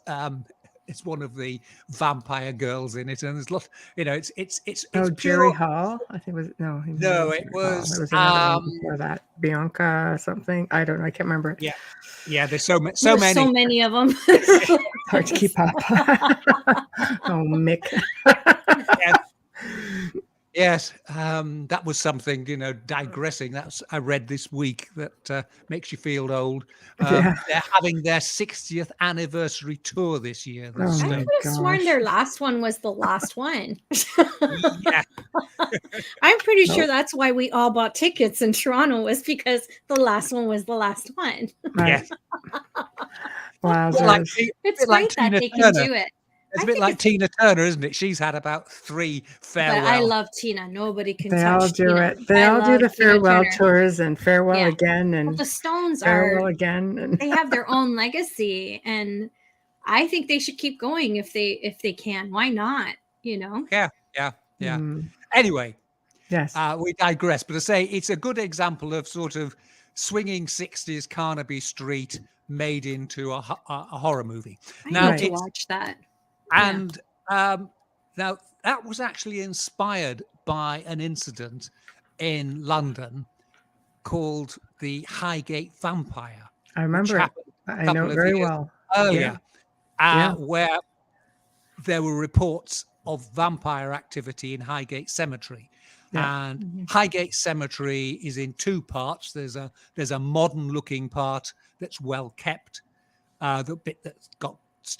It's one of the vampire girls in it, and there's lots. It's Jerry Hall. I think it was it was another one before that. Bianca something. I don't know. I can't remember it. Yeah. There's so many. So many of them. Hard to keep up. Oh, Mick. Yes, that was something, digressing. I read this week that makes you feel old. They're having their 60th anniversary tour this year. I could have sworn their last one was the last one. Yeah. I'm pretty sure that's why we all bought tickets in Toronto, was because the last one was the last one. Right. Wow. It's great that they can do it. It's a bit like Tina Turner, isn't it? She's had about 3 farewell. But I love Tina. Nobody can touch They all do Tina. it. They all do the farewell tours and farewell again, and the Stones farewell again. And they have their own legacy, and I think they should keep going if they can. Why not? Yeah. Anyway, yes, we digress. But I say it's a good example of sort of swinging 60s Carnaby Street made into a horror movie. I need to watch that. And now that was actually inspired by an incident in London called the Highgate Vampire. I remember it. I know it very well. Earlier, where there were reports of vampire activity in Highgate Cemetery. Yeah. And Highgate Cemetery is in 2 parts. There's a modern looking part that's well kept, the bit that's got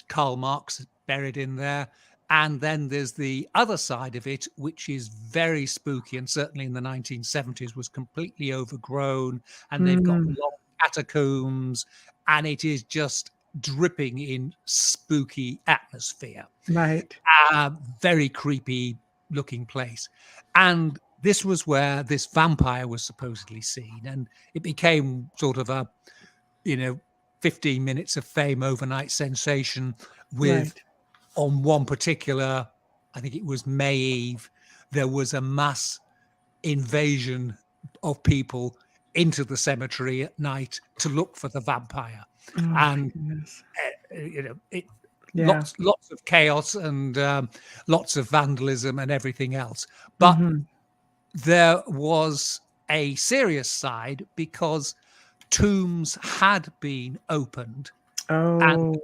Karl Marx buried in there, and then there's the other side of it, which is very spooky, and certainly in the 1970s was completely overgrown, and they've got long catacombs, and it is just dripping in spooky atmosphere. Right. Very creepy looking place. And this was where this vampire was supposedly seen, and it became sort of a 15 minutes of fame overnight sensation with on one particular, I think it was May Eve, there was a mass invasion of people into the cemetery at night to look for the vampire. Lots of chaos and lots of vandalism and everything else. But there was a serious side because tombs had been opened and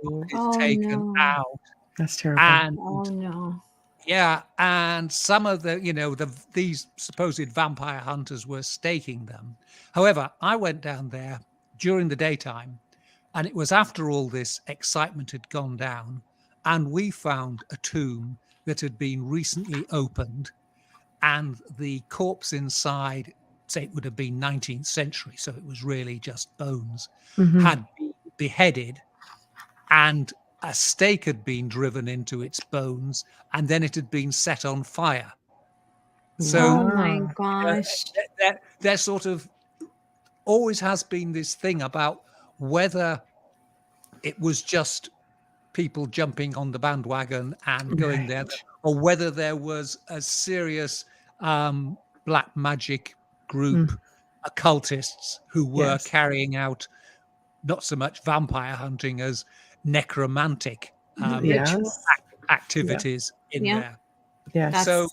taken out. That's terrible. And and some of these supposed vampire hunters were staking them. However, I went down there during the daytime, and it was after all this excitement had gone down, and we found a tomb that had been recently opened, and the corpse inside say it would have been 19th century, so it was really just bones, Mm-hmm. had been beheaded, and a stake had been driven into its bones, and then it had been set on fire. So oh my gosh. there sort of always has been this thing about whether it was just people jumping on the bandwagon and going there, or whether there was a serious black magic group, occultists, who were carrying out not so much vampire hunting as necromantic activities in there. Yeah.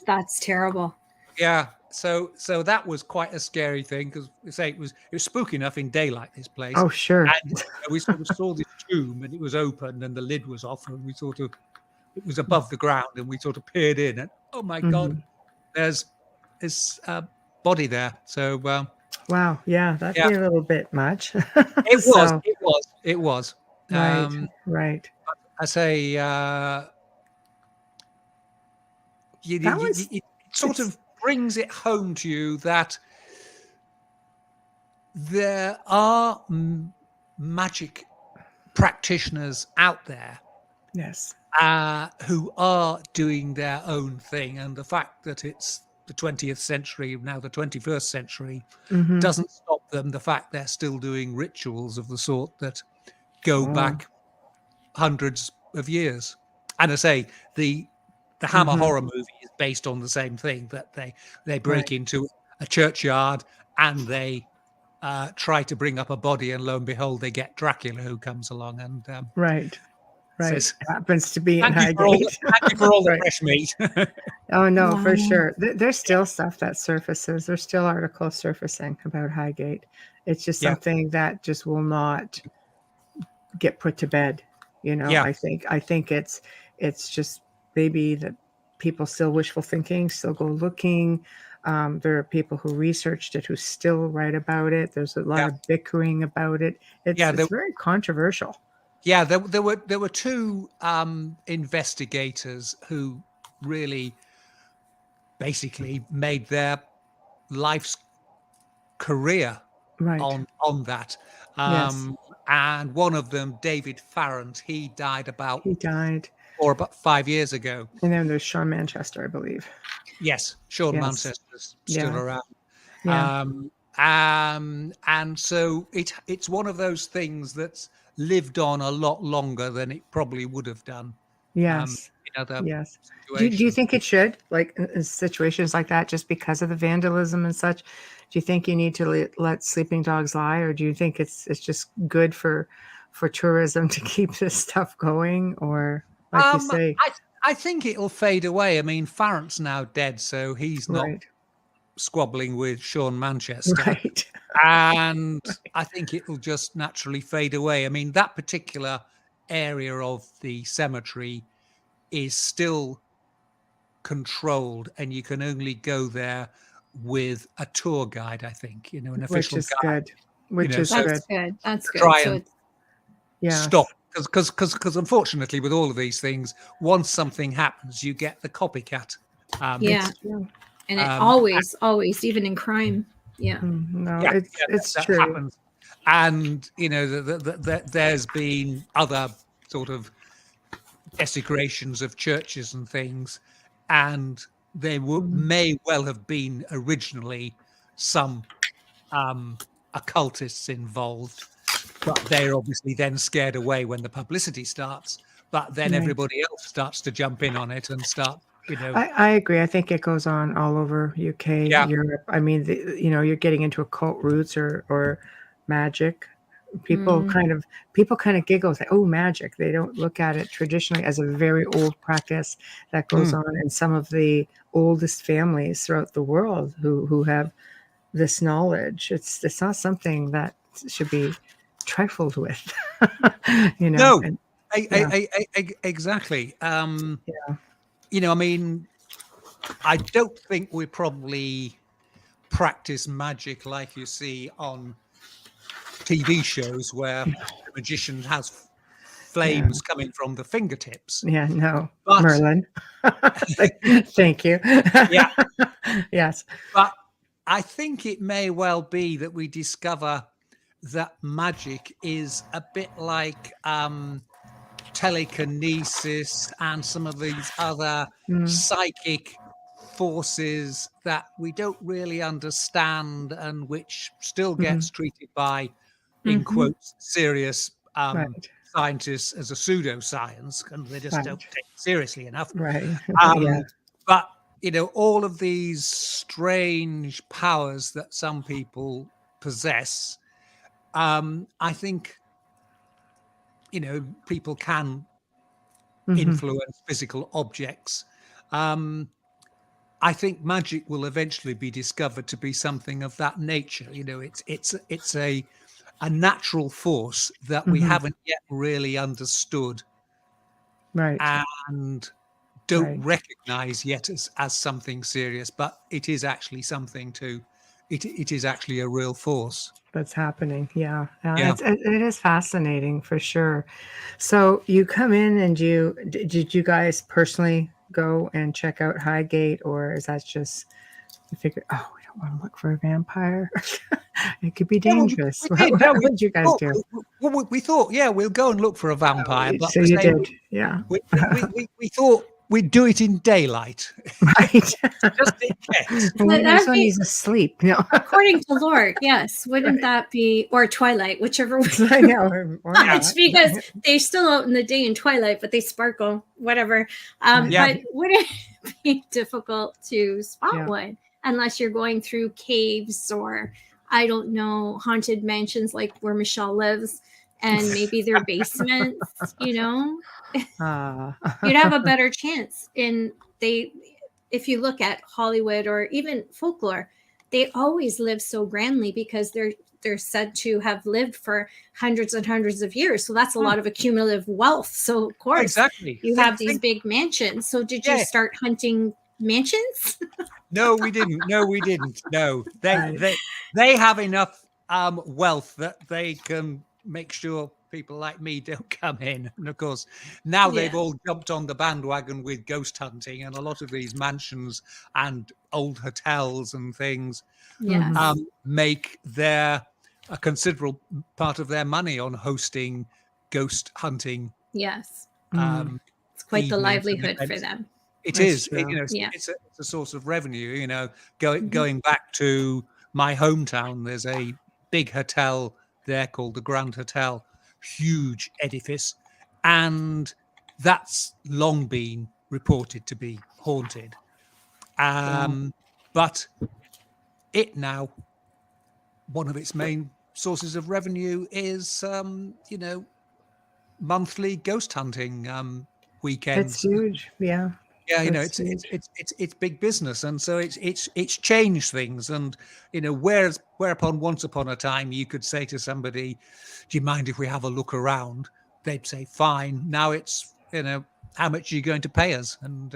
That's terrible. Yeah. So that was quite a scary thing, because it was spooky enough in daylight, this place. Oh, sure. And we sort of saw this tomb, and it was open, and the lid was off, and it was above the ground, and we sort of peered in, and oh my God, there's a body there. So wow, yeah, that'd be a little bit much. It was. Right. I say, it sort of brings it home to you that there are magic practitioners out there, yes, who are doing their own thing, and the fact that it's the 20th century, now the 21st century, doesn't stop them. The fact they're still doing rituals of the sort that go back hundreds of years. And I say, the Hammer horror movie is based on the same thing, that they break into a churchyard and they try to bring up a body, and lo and behold, they get Dracula, who comes along and says, happens to be in Highgate. Thank you for all the fresh meat. Oh no, for sure. There's still stuff that surfaces. There's still articles surfacing about Highgate. It's just something that just will not get put to bed. I think it's just maybe that people still wishful thinking, still go looking. There are people who researched it who still write about it. There's a lot of bickering about it. It's very controversial. Yeah, there were two investigators who really basically made their life's career on that. And one of them, David Farrant, he died about 5 years ago. And then there's Sean Manchester, I believe. Yes, Sean Manchester's still around. And so it's one of those things that's lived on a lot longer than it probably would have done. Yes. In other Do you think it should, like in situations like that, just because of the vandalism and such? Do you think you need to let sleeping dogs lie, or do you think it's just good for tourism to keep this stuff going, or like you say? I think it'll fade away. I mean, Farrant's now dead, so he's not squabbling with Sean Manchester. And I think it'll just naturally fade away. I mean, that particular area of the cemetery is still controlled, and you can only go there with a tour guide, I think, an official guide. Which is good. That's good. Try and stop. Because unfortunately, with all of these things, once something happens, you get the copycat. And it always, even in crime. It's true. Happens. And there's been other sort of desecrations of churches and things, and there may well have been originally some occultists involved, but they're obviously then scared away when the publicity starts. But then everybody else starts to jump in on it and start, I agree. I think it goes on all over UK, Europe. I mean, you're getting into occult roots or magic. People kind of giggle, say, "Oh, magic." They don't look at it traditionally as a very old practice that goes on in some of the oldest families throughout the world who have this knowledge. It's not something that should be trifled with. No, exactly. I mean, I don't think we probably practice magic like you see on TV shows where the magician has flames coming from the fingertips. Yeah, no, but, Merlin. Thank you. Yes. But I think it may well be that we discover that magic is a bit like telekinesis and some of these other psychic forces that we don't really understand and which still gets treated by, in quotes, serious Right. scientists as a pseudoscience, and they just don't take it seriously enough. Right. But all of these strange powers that some people possess, I think, people can influence physical objects. I think magic will eventually be discovered to be something of that nature. It's a natural force that we haven't yet really understood, Right. and don't recognize yet as something serious, but it is actually something it is actually a real force that's happening. Yeah. It is fascinating for sure. So you come in and did you guys personally go and check out Highgate, or is that just you figure, oh, we don't want to look for a vampire? It could be dangerous. What did you guys do? We thought, we'll go and look for a vampire. But so you did, yeah. We thought we'd do it in daylight. Right. Just in case. This one he's asleep. No. According to Lord, yes. Wouldn't that be, or Twilight, whichever one. I know. It's because they're still out in the day in Twilight, but they sparkle, whatever. But wouldn't it be difficult to spot one unless you're going through caves or, I don't know, haunted mansions like where Michelle lives, and maybe their basements, You'd have a better chance. If you look at Hollywood or even folklore, they always live so grandly because they're said to have lived for hundreds and hundreds of years. So that's a lot of accumulative wealth. So of course, you have these big mansions. So did you start hunting mansions? No, we didn't. No, they have enough wealth that they can make sure people like me don't come in. And of course, now they've all jumped on the bandwagon with ghost hunting, and a lot of these mansions and old hotels and things make a considerable part of their money on hosting ghost hunting. Yes. It's quite the livelihood for them. It is. It's a source of revenue. Going back to my hometown, there's a big hotel there called the Grand Hotel, huge edifice, and that's long been reported to be haunted. But it now, one of its main sources of revenue is, monthly ghost hunting weekends. It's huge. Yeah. Yeah, it's big business, and so it's changed things. And whereupon once upon a time you could say to somebody, "Do you mind if we have a look around?" They'd say, "Fine." Now it's how much are you going to pay us? And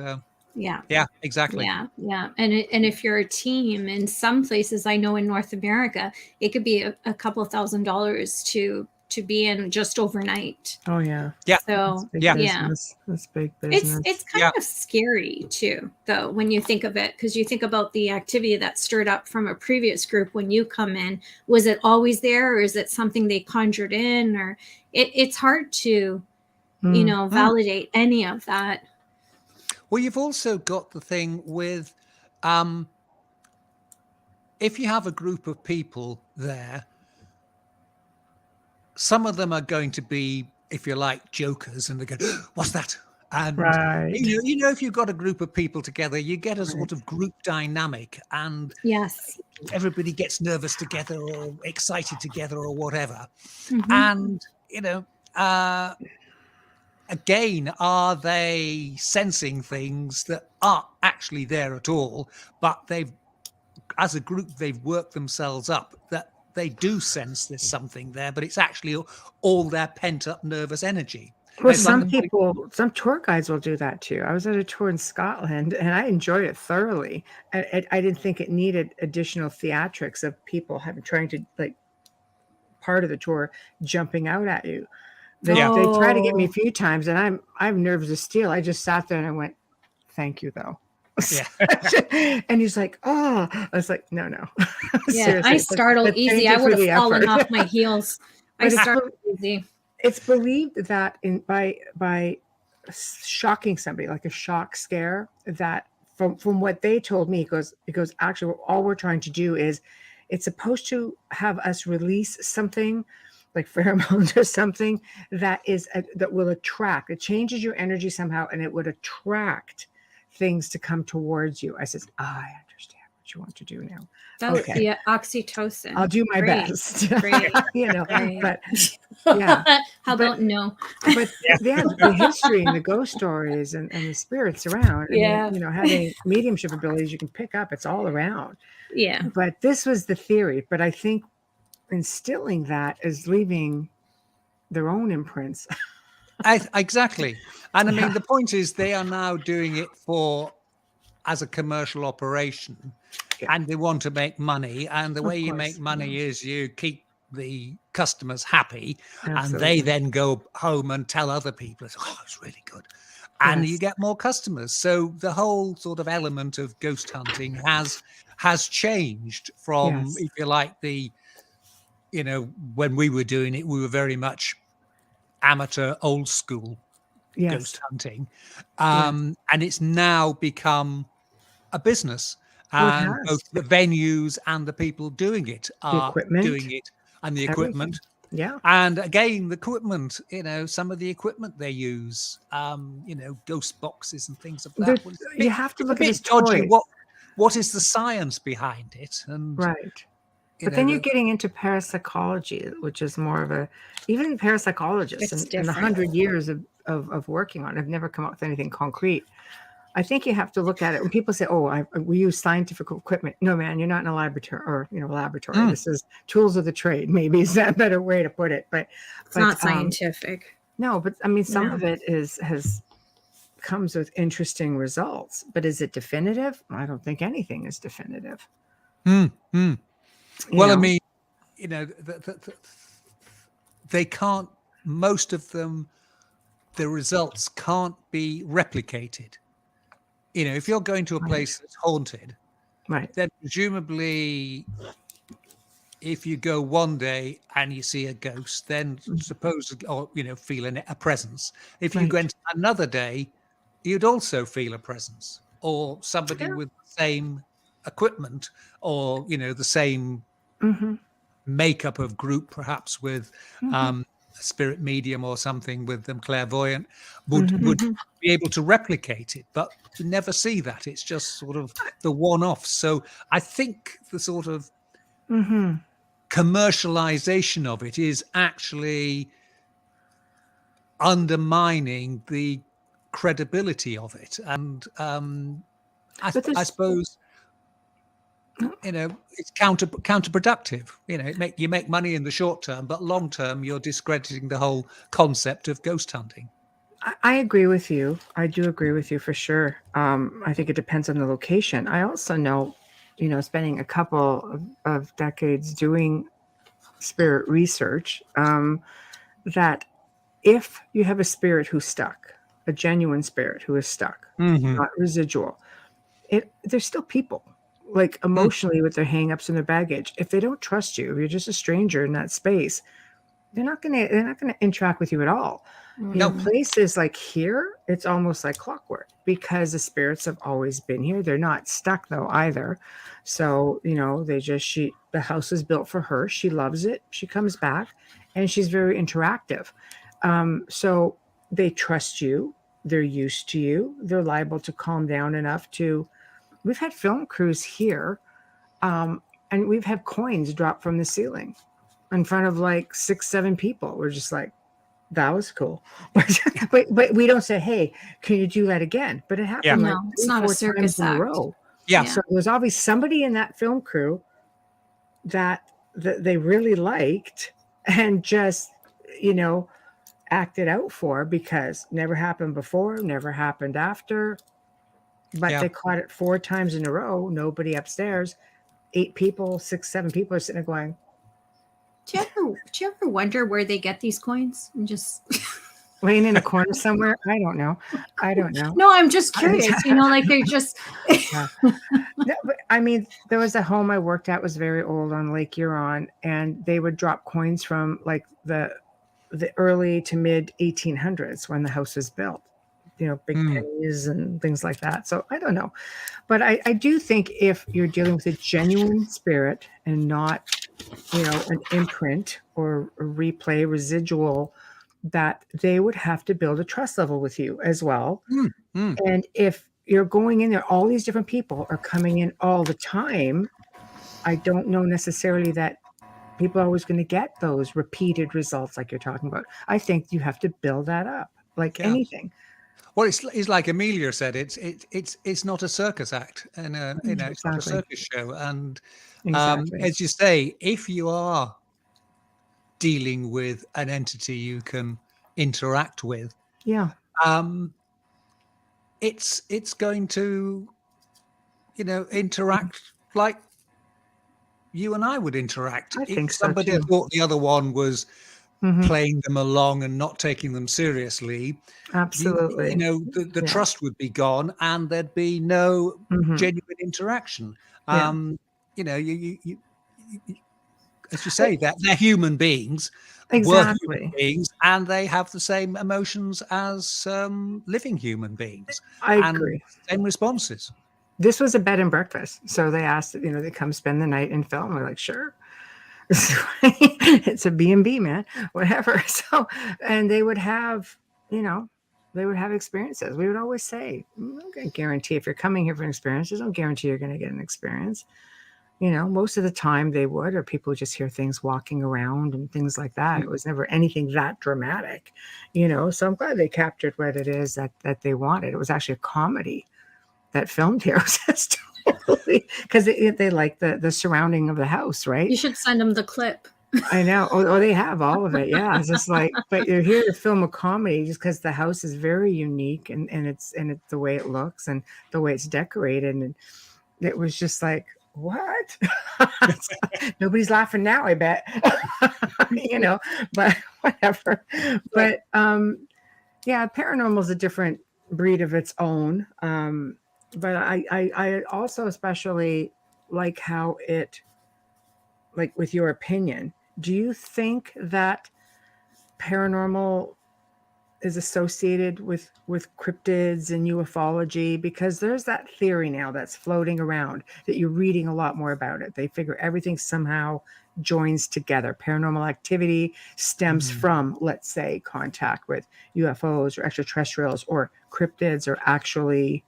exactly. Yeah. And if you're a team, in some places, I know in North America, it could be a couple $1,000s to be in just overnight. Oh yeah. So that's big business. It's kind of scary too, though, when you think of it, because you think about the activity that stirred up from a previous group when you come in. Was it always there, or is it something they conjured in? Or it's hard to validate any of that. Well, you've also got the thing with if you have a group of people there, some of them are going to be, if you like, jokers, and they go, "What's that?" And if you've got a group of people together, you get a sort of group dynamic, and everybody gets nervous together or excited together or whatever. And again, are they sensing things that aren't actually there at all, but as a group, they've worked themselves up that they do sense there's something there, but it's actually all their pent-up nervous energy. Well, some tour guides will do that too. I was at a tour in Scotland, and I enjoyed it thoroughly. I didn't think it needed additional theatrics of people trying to, like, part of the tour jumping out at you. They tried to get me a few times, and I'm nervous as steel. I just sat there and I went, "Thank you, though." Yeah. And he's like, oh, I was like, no. Yeah, Seriously, I startle easy. I would have fallen off my heels. I startle easy. It's believed that by shocking somebody, like a shock scare, that from what they told me, it goes, actually, all we're trying to do is, it's supposed to have us release something like pheromones or something that will attract. It changes your energy somehow, and it would attract things to come towards you. I says, I understand what you want to do now. That's the oxytocin. I'll do my best. Great. But yeah. How about no? But the history and the ghost stories and the spirits around. Yeah. And, having mediumship abilities you can pick up. It's all around. Yeah. But this was the theory. But I think instilling that is leaving their own imprints. Exactly. And I mean, the point is they are now doing it as a commercial operation, and they want to make money. And the way you make money is you keep the customers happy. Absolutely. And they then go home and tell other people, oh, it's really good. And you get more customers. So the whole sort of element of ghost hunting has changed from, if you like, when we were doing it, we were very much amateur, old school ghost hunting. And it's now become a business. And both the venues and the people doing it are doing it, and the equipment. Yeah. And again, the equipment, some of the equipment they use, ghost boxes and things of that. You have to look at his dodgy. What is the science behind it? And but then you're getting into parapsychology, which is more of even parapsychologists in 100 years of working on it have never come up with anything concrete. I think you have to look at it when people say, "Oh, we use scientific equipment." No, man, you're not in a laboratory or laboratory. This is tools of the trade. Maybe is that a better way to put it? But it's not scientific. No, but I mean, some of it comes with interesting results. But is it definitive? I don't think anything is definitive. Well, I mean, they can't. Most of them, the results can't be replicated. If you're going to a place that's haunted, then presumably, if you go one day and you see a ghost, then supposedly, or feel a presence. If you went another day, you'd also feel a presence, or somebody with the same equipment, or the same makeup of group, perhaps with a spirit medium or something with them, clairvoyant, would be able to replicate it, but you never see that. It's just sort of the one-off. So I think the sort of commercialization of it is actually undermining the credibility of it. And I suppose it's counterproductive. You make money in the short term, but long term you're discrediting the whole concept of ghost hunting. I agree with you. I do agree with you for sure. I think it depends on the location. I also know, spending a couple of decades doing spirit research, that if you have a spirit who's stuck, a genuine spirit who is stuck, not residual, they're still people. Like emotionally with their hang-ups and their baggage. If they don't trust you, if you're just a stranger in that space, they're not gonna interact with you at all. Places like here, it's almost like clockwork because the spirits have always been here. They're not stuck though either. So, the house is built for her. She loves it. She comes back and she's very interactive. So they trust you. They're used to you. They're liable to calm down enough to. We've had film crews here, and we've had coins drop from the ceiling in front of like 6-7 people. We're just like, that was cool. but we don't say, hey, can you do that again? But it happened like it's not a circus times in a row. Yeah. So there's always somebody in that film crew that they really liked and just, acted out for because never happened before, never happened after. But they caught it 4 times in a row. Nobody upstairs. 8 people, 6-7 people are sitting there going. Do you ever wonder where they get these coins? And just laying in a corner somewhere. I don't know. No, I'm just curious. Like they're just. Yeah. No, but I mean, there was a home I worked at, was very old, on Lake Huron, and they would drop coins from like the early to mid 1800s when the house was built. Big pennies and things like that. So I don't know, but I do think if you're dealing with a genuine spirit and not, an imprint or a replay residual, that they would have to build a trust level with you as well. And if you're going in there, all these different people are coming in all the time, I don't know necessarily that people are always going to get those repeated results like you're talking about. I think you have to build that up like anything. Well, it's like Amelia said. It's not a circus act, and it's not a circus show. And as you say, if you are dealing with an entity you can interact with, it's going to interact like you and I would interact. If somebody thought the other one was playing them along and not taking them seriously, absolutely, the trust would be gone and there'd be no genuine interaction. You as you say, that they're human beings, were human beings, and they have the same emotions as living human beings. I agree. Same responses. This was a bed and breakfast, so they asked, they come spend the night and film. We're like, sure. It's a B&B, man, whatever. So, and they would have, experiences. We would always say, I'm not going to guarantee if you're coming here for an experience, there's no guarantee you're going to get an experience. Most of the time they would, or people would just hear things walking around and things like that. It was never anything that dramatic, so I'm glad they captured what it is that they wanted. It was actually a comedy that filmed here. Because they like the surrounding of the house, right? You should send them the clip. I know. Oh, they have all of it. Yeah, it's just like, but you're here to film a comedy just because the house is very unique and it's the way it looks and the way it's decorated, and it was just like, what? Nobody's laughing now, I bet. But whatever. But paranormal is a different breed of its own. But I also especially like how it, like with your opinion, do you think that paranormal is associated with cryptids and ufology? Because there's that theory now that's floating around that you're reading a lot more about it. They figure everything somehow joins together. Paranormal activity stems from, let's say, contact with UFOs or extraterrestrials, or cryptids are actually,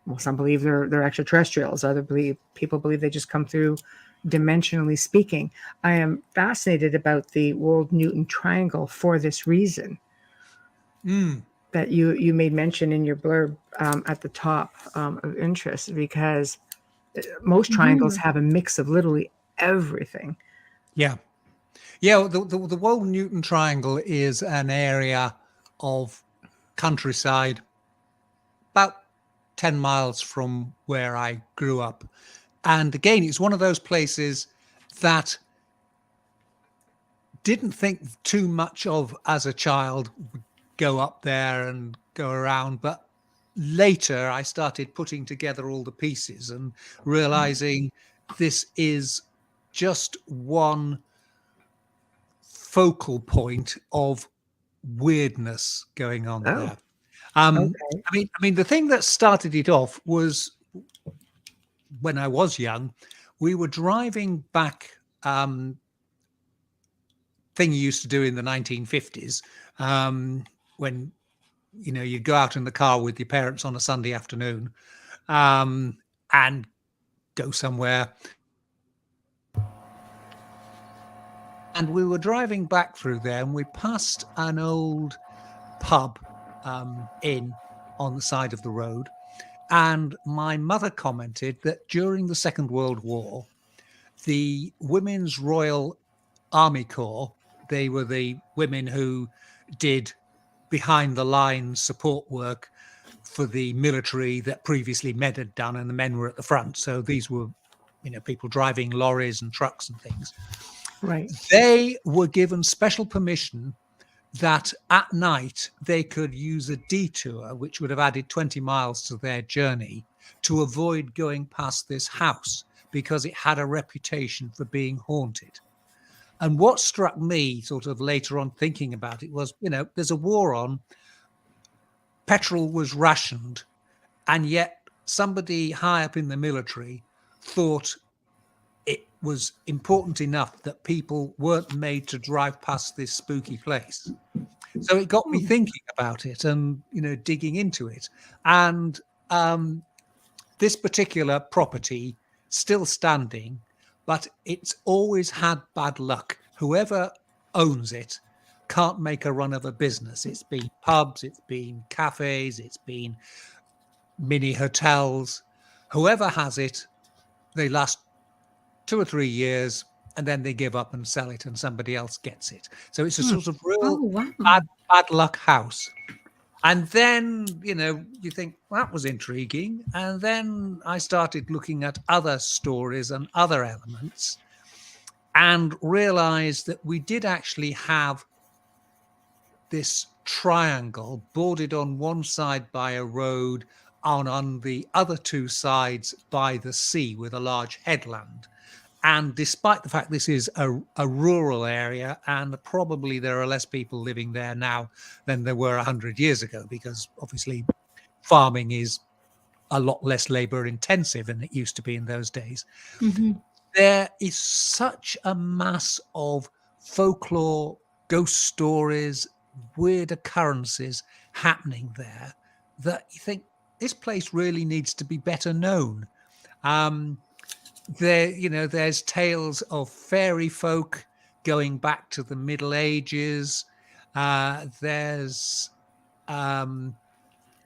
well, some believe they're extraterrestrials. People believe they just come through dimensionally speaking. I am fascinated about the Wold Newton Triangle for this reason. That you made mention in your blurb at the top of interest, because most triangles have a mix of literally everything. The Wold Newton Triangle is an area of countryside about 10 miles from where I grew up. And again, it's one of those places that didn't think too much of as a child, go up there and go around. But later I started putting together all the pieces and realizing this is just one focal point of weirdness going on there. Okay. I mean, the thing that started it off was when I was young, we were driving back, thing you used to do in the 1950s, when you'd go out in the car with your parents on a Sunday afternoon and go somewhere. And we were driving back through there, and we passed an old pub inn on the side of the road. And my mother commented that during the Second World War, the Women's Royal Army Corps, they were the women who did behind the lines support work for the military that previously men had done, and the men were at the front. So these were, people driving lorries and trucks and things. Right. They were given special permission that at night they could use a detour, which would have added 20 miles to their journey, to avoid going past this house because it had a reputation for being haunted. And what struck me sort of later on thinking about it was, there's a war on, petrol was rationed, and yet somebody high up in the military thought it was important enough that people weren't made to drive past this spooky place. So it got me thinking about it and, digging into it. And this particular property still standing, but it's always had bad luck. Whoever owns it can't make a run of a business. It's been pubs, it's been cafes, it's been mini hotels. Whoever has it, they last 2 or 3 years, and then they give up and sell it, and somebody else gets it. So it's a sort of real bad luck house. And then, you think, well, that was intriguing. And then I started looking at other stories and other elements and realized that we did actually have this triangle bordered on one side by a road and on the other two sides by the sea with a large headland. And despite the fact this is a rural area, and probably there are less people living there now than there were 100 years ago, because obviously farming is a lot less labor intensive than it used to be in those days. Mm-hmm. There is such a mass of folklore, ghost stories, weird occurrences happening there that you think this place really needs to be better known. There's tales of fairy folk going back to the Middle Ages. There's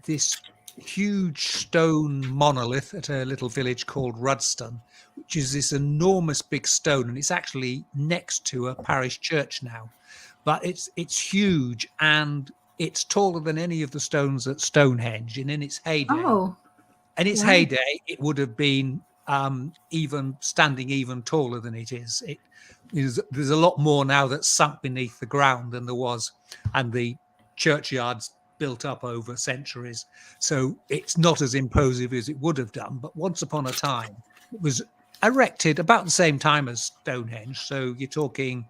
this huge stone monolith at a little village called Rudston, which is this enormous big stone, and it's actually next to a parish church now. But it's huge, and it's taller than any of the stones at Stonehenge. And in its heyday, it would have been even taller than it is. There's a lot more now that's sunk beneath the ground than there was, and the churchyard's built up over centuries, so it's not as imposing as it would have done. But once upon a time, it was erected about the same time as Stonehenge. So you're talking,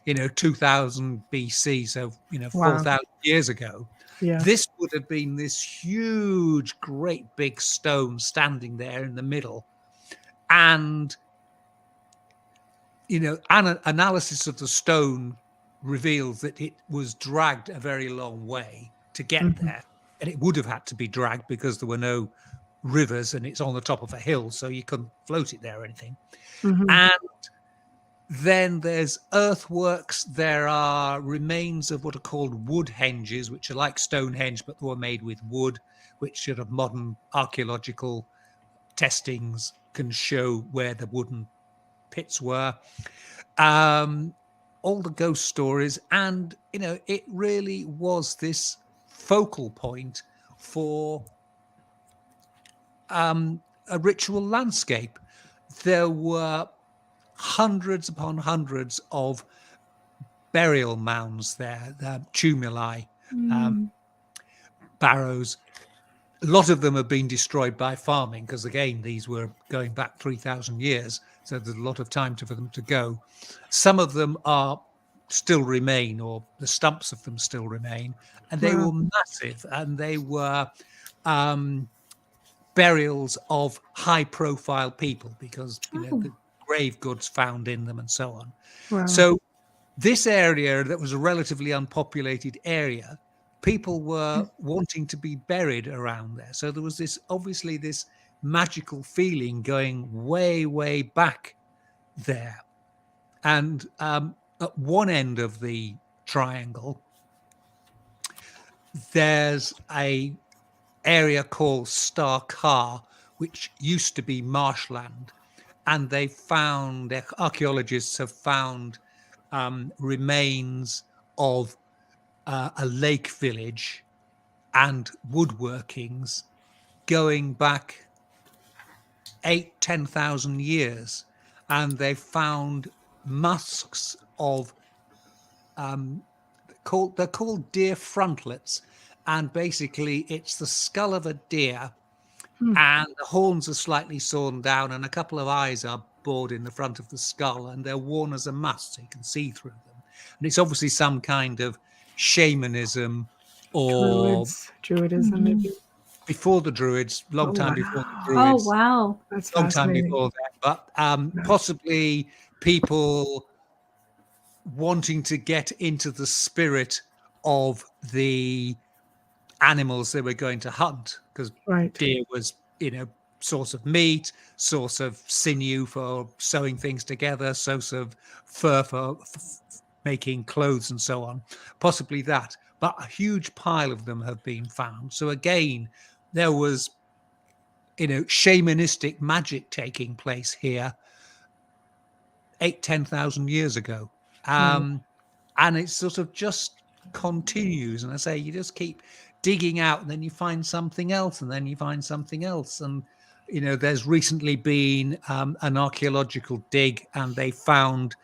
2000 BC, so 4,000 years ago. Yeah. This would have been this huge, great big stone standing there in the middle. And, analysis of the stone reveals that it was dragged a very long way to get there. And it would have had to be dragged because there were no rivers and it's on the top of a hill, so you couldn't float it there or anything. And then there's earthworks. There are remains of what are called wood henges, which are like Stonehenge, but they were made with wood, which sort of modern archaeological testings can show where the wooden pits were. All the ghost stories, and it really was this focal point for a ritual landscape. There were hundreds upon hundreds of burial mounds there, tumuli, barrows. A lot of them have been destroyed by farming because, again, these were going back 3,000 years. So there's a lot of time for them to go. Some of them still remain, or the stumps of them still remain. And they were massive, and they were burials of high-profile people because, the grave goods found in them and so on. Wow. So this area that was a relatively unpopulated area, people were wanting to be buried around there. So there was this magical feeling going way, way back there. And at one end of the triangle, there's a area called Star Car, which used to be marshland. And archaeologists have found remains of a lake village and woodworkings going back 10,000 years. And they found masks of they're called deer frontlets, and basically it's the skull of a deer, and the horns are slightly sawn down, and a couple of eyes are bored in the front of the skull, and they're worn as a mask so you can see through them. And it's obviously some kind of shamanism or Druidism, maybe. Before the Druids, long time before the Oh, Druids. wow. That's long time fascinating. before that. But possibly people wanting to get into the spirit of the animals they were going to hunt, because deer was, source of meat, source of sinew for sewing things together, source of fur for making clothes and so on. Possibly that. But a huge pile of them have been found. So again, there was, shamanistic magic taking place here 10,000 years ago. And it sort of just continues. And I say, you just keep digging out, and then you find something else, and then you find something else. And, there's recently been an archaeological dig, and they found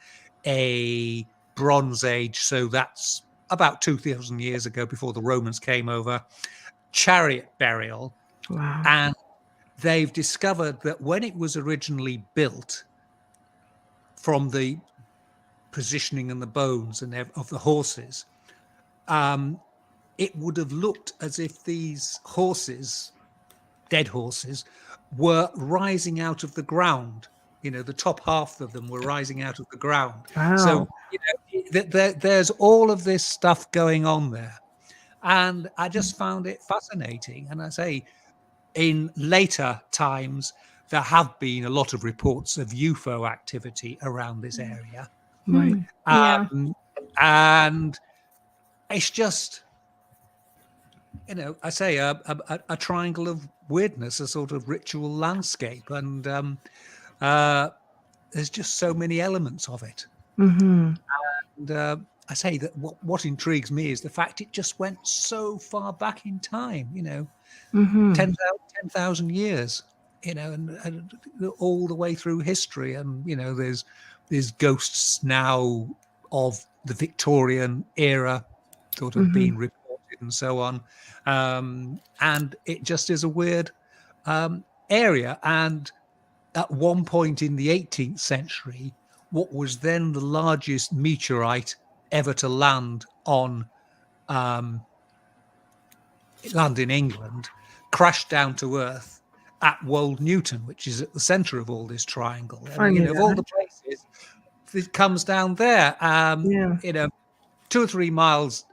a Bronze Age. So that's about 2,000 years ago, before the Romans came over, chariot burial. Wow. And they've discovered that when it was originally built, from the positioning and the bones and of the horses, it would have looked as if these horses, dead horses, were rising out of the ground. The top half of them were rising out of the ground. Wow. So there's all of this stuff going on there. And I just found it fascinating. And I say, in later times, there have been a lot of reports of UFO activity around this area. Right. And it's just, I say a triangle of weirdness, a sort of ritual landscape. And there's just so many elements of it. And I say that what intrigues me is the fact it just went so far back in time, 10,000 years, and all the way through history. And, there's ghosts now of the Victorian era sort of being reported and so on. And it just is a weird area. And at one point in the 18th century, what was then the largest meteorite ever to land in England crashed down to Earth at Wold Newton, which is at the center of all this triangle. And, of all the places, it comes down there. 2 or 3 miles,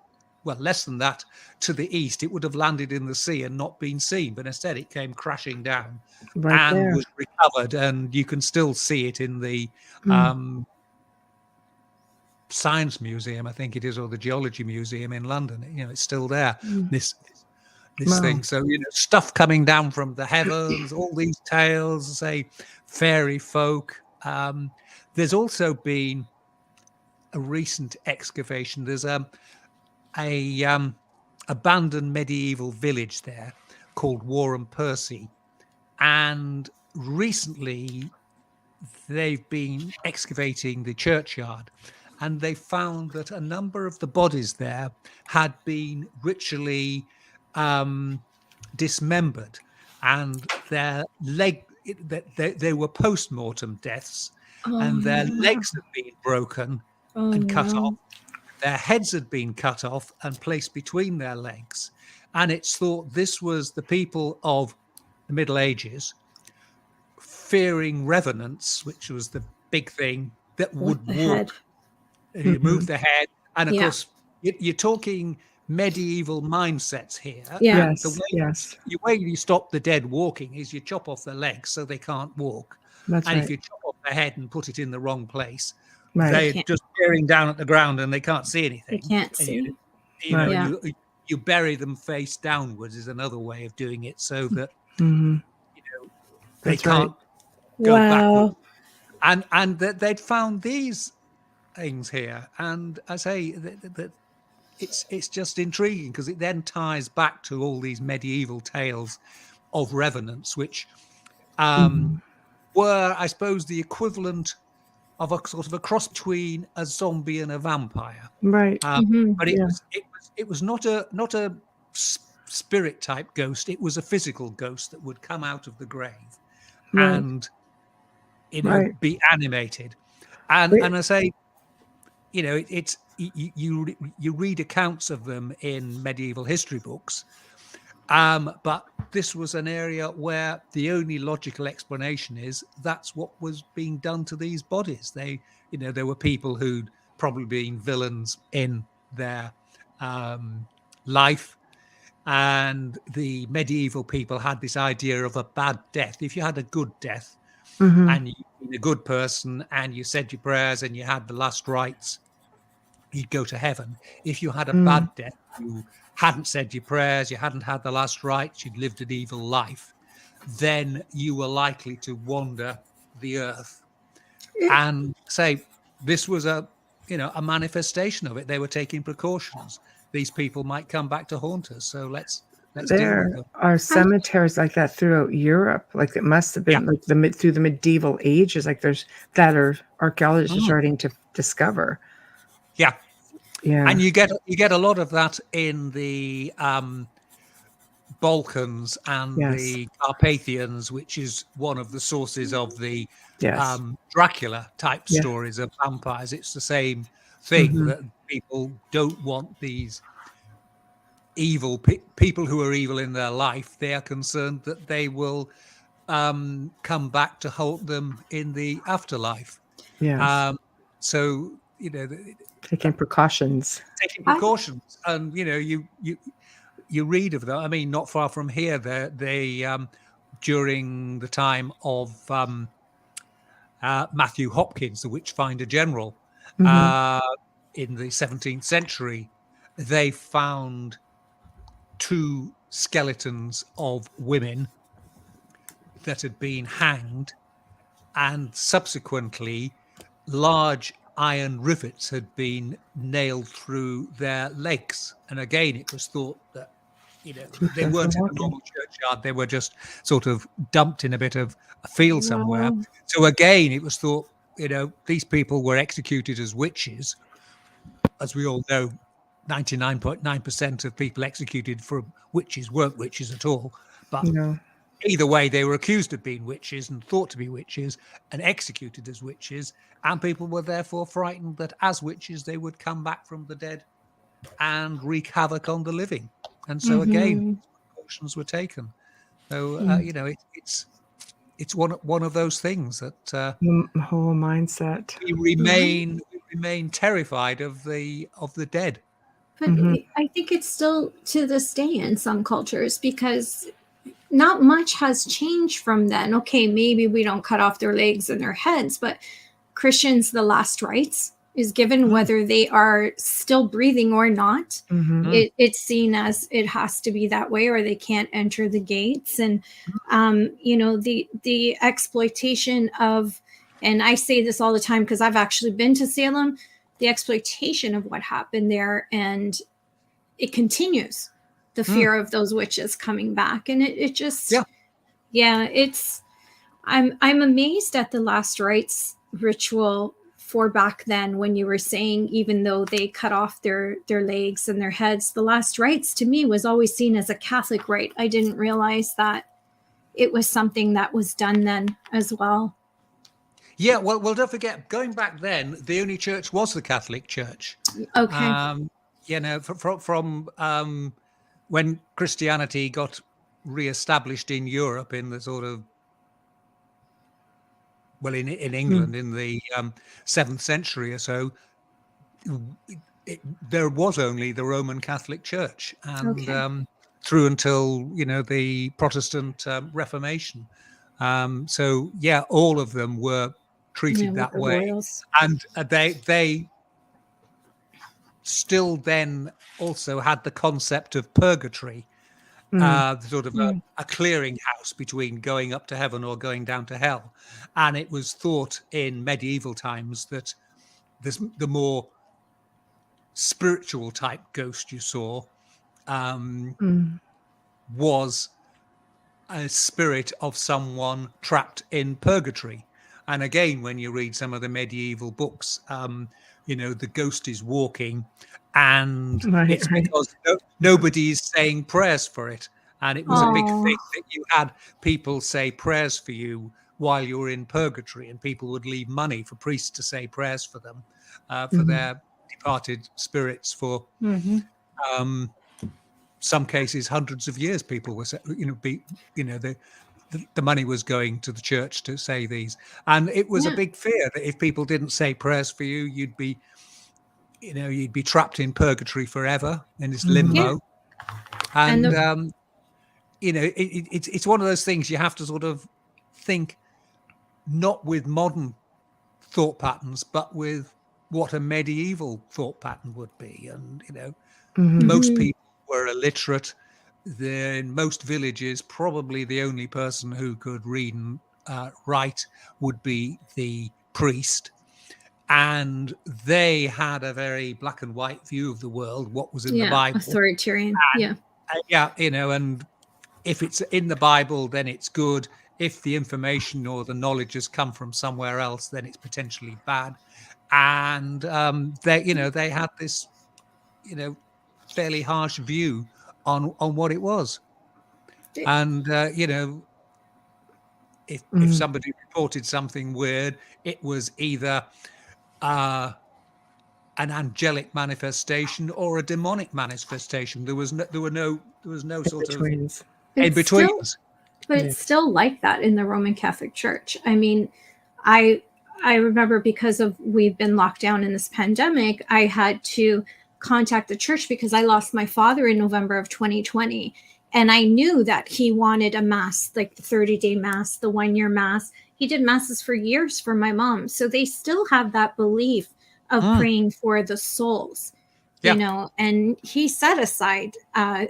well, less than that, to the east, it would have landed in the sea and not been seen. But instead, it came crashing down and was recovered. And you can still see it in the Science Museum, I think it is, or the Geology Museum in London. It's still there. This thing. So stuff coming down from the heavens, all these tales, say fairy folk. There's also been a recent excavation. There's a abandoned medieval village there called Warham Percy, and recently they've been excavating the churchyard, and they found that a number of the bodies there had been ritually dismembered, and their they were post-mortem deaths, and their legs had been broken and cut off. Their heads had been cut off and placed between their legs. And it's thought this was the people of the Middle Ages fearing revenants, which was the big thing that would walk, move the head. And of course, you're talking medieval mindsets here. The way you stop the dead walking is you chop off their legs so they can't walk. If you chop off their head and put it in the wrong place, they're just staring down at the ground and they can't see anything. They can't see. You bury them face downwards is another way of doing it, so that they can't go backward. And that they'd found these things here, and I say that it's just intriguing, because it then ties back to all these medieval tales of revenants, which were, I suppose, the equivalent of a sort of a cross between a zombie and a vampire. Right. But it was not a spirit type ghost. It was a physical ghost that would come out of the grave and be animated. And I say, it's you read accounts of them in medieval history books, but this was an area where the only logical explanation is that's what was being done to these bodies. There were people who'd probably been villains in their life, and the medieval people had this idea of a bad death. If you had a good death and you're a good person and you said your prayers and you had the last rites, you'd go to heaven. If you had a bad death, you hadn't said your prayers, you hadn't had the last rites, you'd lived an evil life, then you were likely to wander the earth. And say this was a manifestation of it. They were taking precautions. These people might come back to haunt us, so let's deal with them. There are cemeteries like that throughout Europe. Like it must have been through the medieval ages. Like there's that are archaeologists are starting to discover. Yeah. And you get a lot of that in the Balkans and the Carpathians, which is one of the sources of the Dracula type stories of vampires. It's the same thing that people don't want these evil people who are evil in their life. They are concerned that they will come back to haunt them in the afterlife. So taking precautions, and you read of them. I mean, not far from here, they during the time of Matthew Hopkins, the Witchfinder General, in the 17th century, they found 2 skeletons of women that had been hanged, and subsequently large iron rivets had been nailed through their legs. And again, it was thought that they weren't in a normal churchyard, they were just sort of dumped in a bit of a field somewhere. So again, it was thought these people were executed as witches. As we all know, 99.9% of people executed for witches weren't witches at all. But either way, they were accused of being witches and thought to be witches and executed as witches. And people were therefore frightened that as witches, they would come back from the dead and wreak havoc on the living. And so again, precautions were taken. So, it's one of those things that the whole mindset. We remain terrified of the dead. But I think it's still to this day in some cultures, because not much has changed from then. Okay, maybe we don't cut off their legs and their heads, but Christians, the last rites is given whether they are still breathing or not. It's seen as it has to be that way, or they can't enter the gates. And the exploitation of, and I say this all the time because I've actually been to Salem, the exploitation of what happened there, and it continues. The fear of those witches coming back, and it just it's I'm amazed at the last rites ritual for back then, when you were saying even though they cut off their legs and their heads, the last rites to me was always seen as a Catholic rite. I didn't realize that it was something that was done then as well. Yeah, well, don't forget, going back then, the only church was the Catholic Church. Okay. From when Christianity got re-established in Europe in the sort of, in England in the 7th century or so, there was only the Roman Catholic Church, and through until the Protestant Reformation. So all of them were treated that way, royals. And they still then also had the concept of purgatory, sort of a clearinghouse between going up to heaven or going down to hell. And it was thought in medieval times that the more spiritual type ghost you saw was a spirit of someone trapped in purgatory. And again, when you read some of the medieval books, the ghost is walking, and it's because nobody's saying prayers for it. And it was a big thing that you had people say prayers for you while you were in purgatory, and people would leave money for priests to say prayers for them, for their departed spirits, for some cases hundreds of years. People were, the money was going to the church to say these, and it was a big fear that if people didn't say prayers for you, you'd be trapped in purgatory forever in this limbo. And it's one of those things you have to sort of think, not with modern thought patterns, but with what a medieval thought pattern would be. And most people were illiterate. In most villages, probably the only person who could read and write would be the priest, and they had a very black and white view of the world, what was in the Bible. Authoritarian. And if it's in the Bible, then it's good. If the information or the knowledge has come from somewhere else, then it's potentially bad. And they had this fairly harsh view on what it was. And if somebody reported something weird, it was either an angelic manifestation or a demonic manifestation. There was no sort of in-betweens. But it's still like that in the Roman Catholic Church. I mean, I remember, because we've been locked down in this pandemic, I had to contact the church because I lost my father in November of 2020. And I knew that he wanted a mass, like the 30-day mass, the 1-year mass. He did masses for years for my mom. So they still have that belief of praying for the souls, and he set aside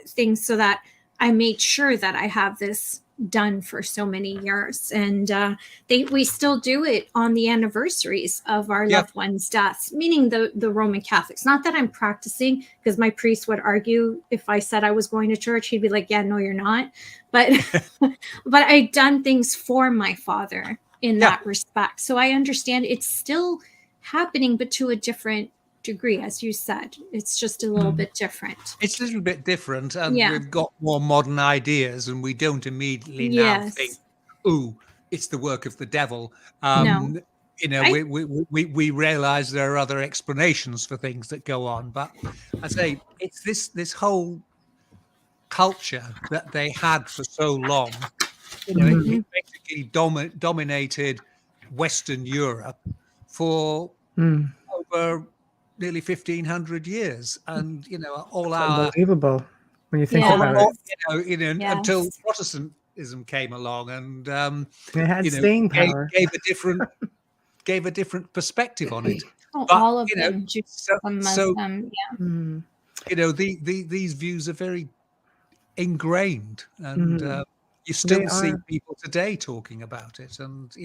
things so that I made sure that I have this done for so many years. And we still do it on the anniversaries of our loved ones' deaths, meaning the Roman Catholics. Not that I'm practicing, because my priest would argue if I said I was going to church, he'd be like, yeah, no, you're not. But but I'd done things for my father in that respect. So I understand it's still happening, but to a different degree. As you said, it's just a little bit different. It's a little bit different, and we've got more modern ideas, and we don't immediately now think, "Ooh, it's the work of the devil." No. We realize there are other explanations for things that go on, but I say it's this whole culture that they had for so long. It basically dominated Western Europe for over nearly 1,500 years, and all our unbelievable when you think about it. Until Protestantism came along, and it had staying power, gave a different perspective on it. All of them, these views are very ingrained, and you still see people today talking about it. And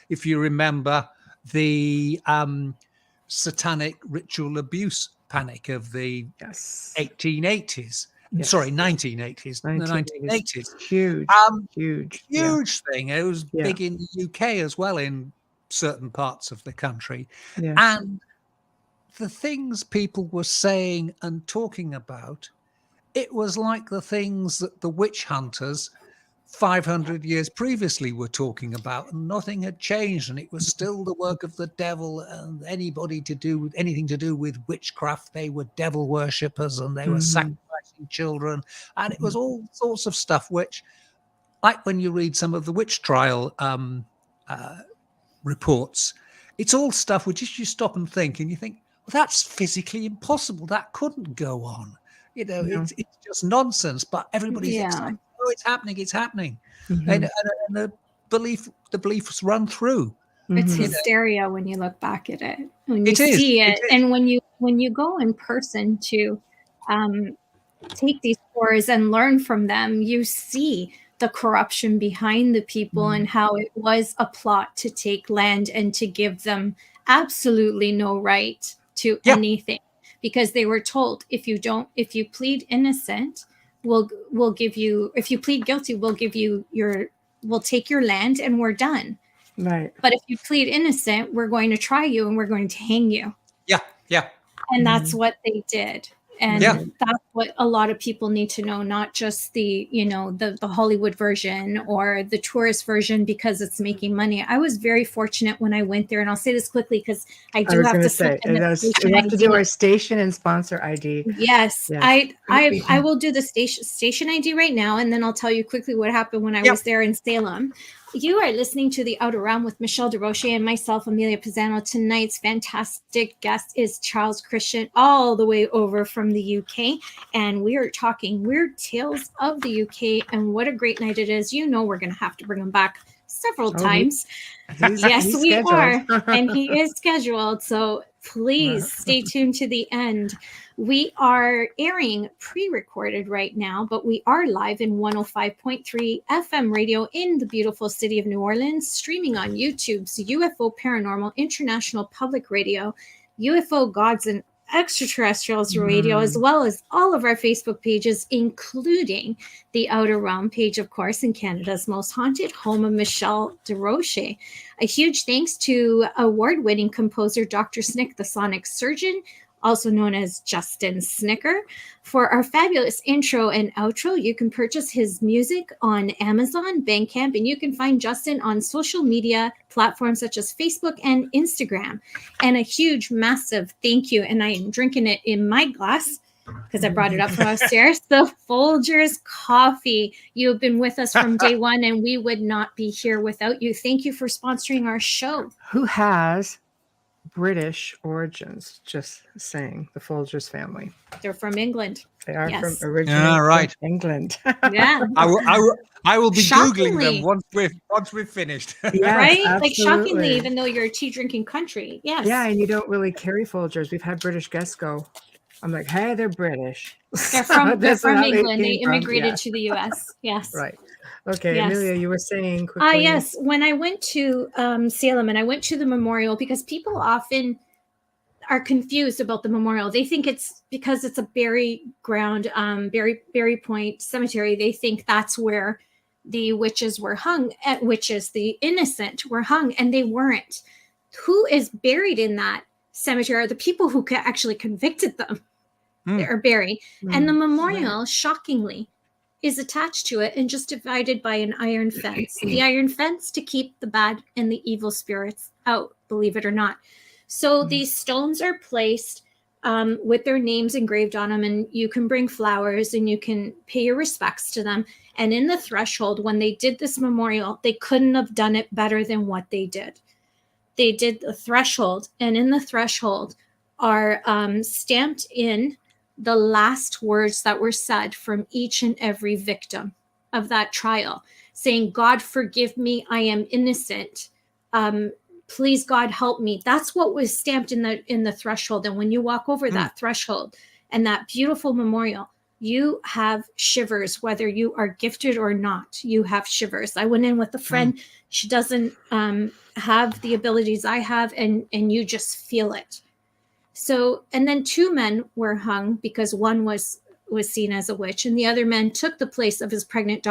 if you remember the satanic ritual abuse panic of the 1880s, sorry, 1980s, the 1980s, huge thing. It was big in the UK as well, in certain parts of the country. And the things people were saying and talking about, it was like the things that the witch hunters 500 years previously were talking about, and nothing had changed, and it was still the work of the devil, and anything to do with witchcraft, they were devil worshippers, and they were sacrificing children, and it was all sorts of stuff, which, like when you read some of the witch trial reports, it's all stuff which, if you stop and think, and you think, well, that's physically impossible, that couldn't go on, it's just nonsense, but everybody's excited. Oh, it's happening. And the beliefs run through. It's hysteria when you look back at it, when you see it. And when you go in person to take these tours and learn from them, you see the corruption behind the people and how it was a plot to take land and to give them absolutely no right to anything, because they were told, if you plead innocent, we'll give you, if you plead guilty, we'll take your land and we're done. Right. But if you plead innocent, we're going to try you and we're going to hang you. Yeah. Yeah. And that's what they did. And Yeah. that's what a lot of people need to know, not just the, the Hollywood version or the tourist version because it's making money. I was very fortunate when I went there, and I'll say this quickly because I do have to slip in the we have to do our station and sponsor ID. Yes. I will do the station ID right now, and then I'll tell you quickly what happened when I was there in Salem. You are listening to The Outer Realm with Michelle DeRoche and myself, Amelia Pisano. Tonight's fantastic guest is Charles Christian, all the way over from the UK. And we are talking weird tales of the UK and what a great night it is. We're going to have to bring him back several times. Yes, we are. And he is scheduled. So please stay tuned to the end. We are airing pre-recorded right now, but we are live in 105.3 FM radio in the beautiful city of New Orleans, streaming on YouTube's UFO Paranormal International Public Radio, UFO Gods and Extraterrestrials Radio, as well as all of our Facebook pages, including the Outer Realm page, of course, in Canada's most haunted home of Michelle DeRoche. A huge thanks to award-winning composer Dr. Snick, the sonic surgeon, also known as Justin Snicker, for our fabulous intro and outro. You can purchase his music on Amazon, Bandcamp, and you can find Justin on social media platforms such as Facebook and Instagram. And a huge, massive thank you, and I am drinking it in my glass because I brought it up from upstairs, the Folgers coffee. You have been with us from day one, and we would not be here without you. Thank you for sponsoring our show. Who has British origins, just saying, the Folgers family. They're from England. They are from originally from England. Yeah. I will be Googling them once we've finished. Yes, right? Absolutely. Like shockingly, even though you're a tea drinking country. Yes. Yeah, and you don't really carry Folgers. We've had British guests go. I'm like, hey, they're British. They're from England. They immigrated to the US. Yes. Right. Okay, yes. Amelia, you were saying quickly. Yes, when I went to Salem and I went to the memorial, because people often are confused about the memorial. They think it's because it's a bury ground, bury point cemetery. They think that's where the witches were hung, the innocent were hung, and they weren't. Who is buried in that cemetery are the people who actually convicted them. They are buried. And the memorial, shockingly, is attached to it and just divided by an iron fence. The iron fence to keep the bad and the evil spirits out, believe it or not. So these stones are placed with their names engraved on them, and you can bring flowers and you can pay your respects to them. And in the threshold, when they did this memorial, they couldn't have done it better than what they did. They did the threshold, and in the threshold are stamped in the last words that were said from each and every victim of that trial, saying, God, forgive me, I am innocent. Please, God, help me. That's what was stamped in the threshold. And when you walk over that threshold and that beautiful memorial, you have shivers, whether you are gifted or not. You have shivers. I went in with a friend. She doesn't have the abilities I have, and you just feel it. So, and then 2 men were hung because one was seen as a witch, and the other man took the place of his pregnant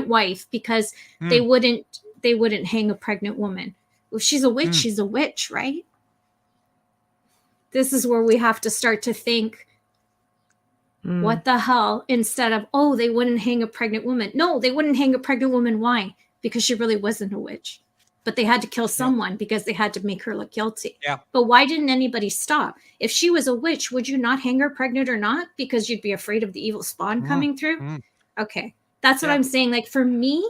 wife, because they wouldn't hang a pregnant woman. If she's a witch, she's a witch, right? This is where we have to start to think, what the hell, instead of, oh, they wouldn't hang a pregnant woman. No, they wouldn't hang a pregnant woman. Why? Because she really wasn't a witch. But they had to kill someone because they had to make her look guilty. Yeah. But why didn't anybody stop? If she was a witch, would you not hang her pregnant or not? Because you'd be afraid of the evil spawn coming through? Okay. That's what I'm saying. Like, for me,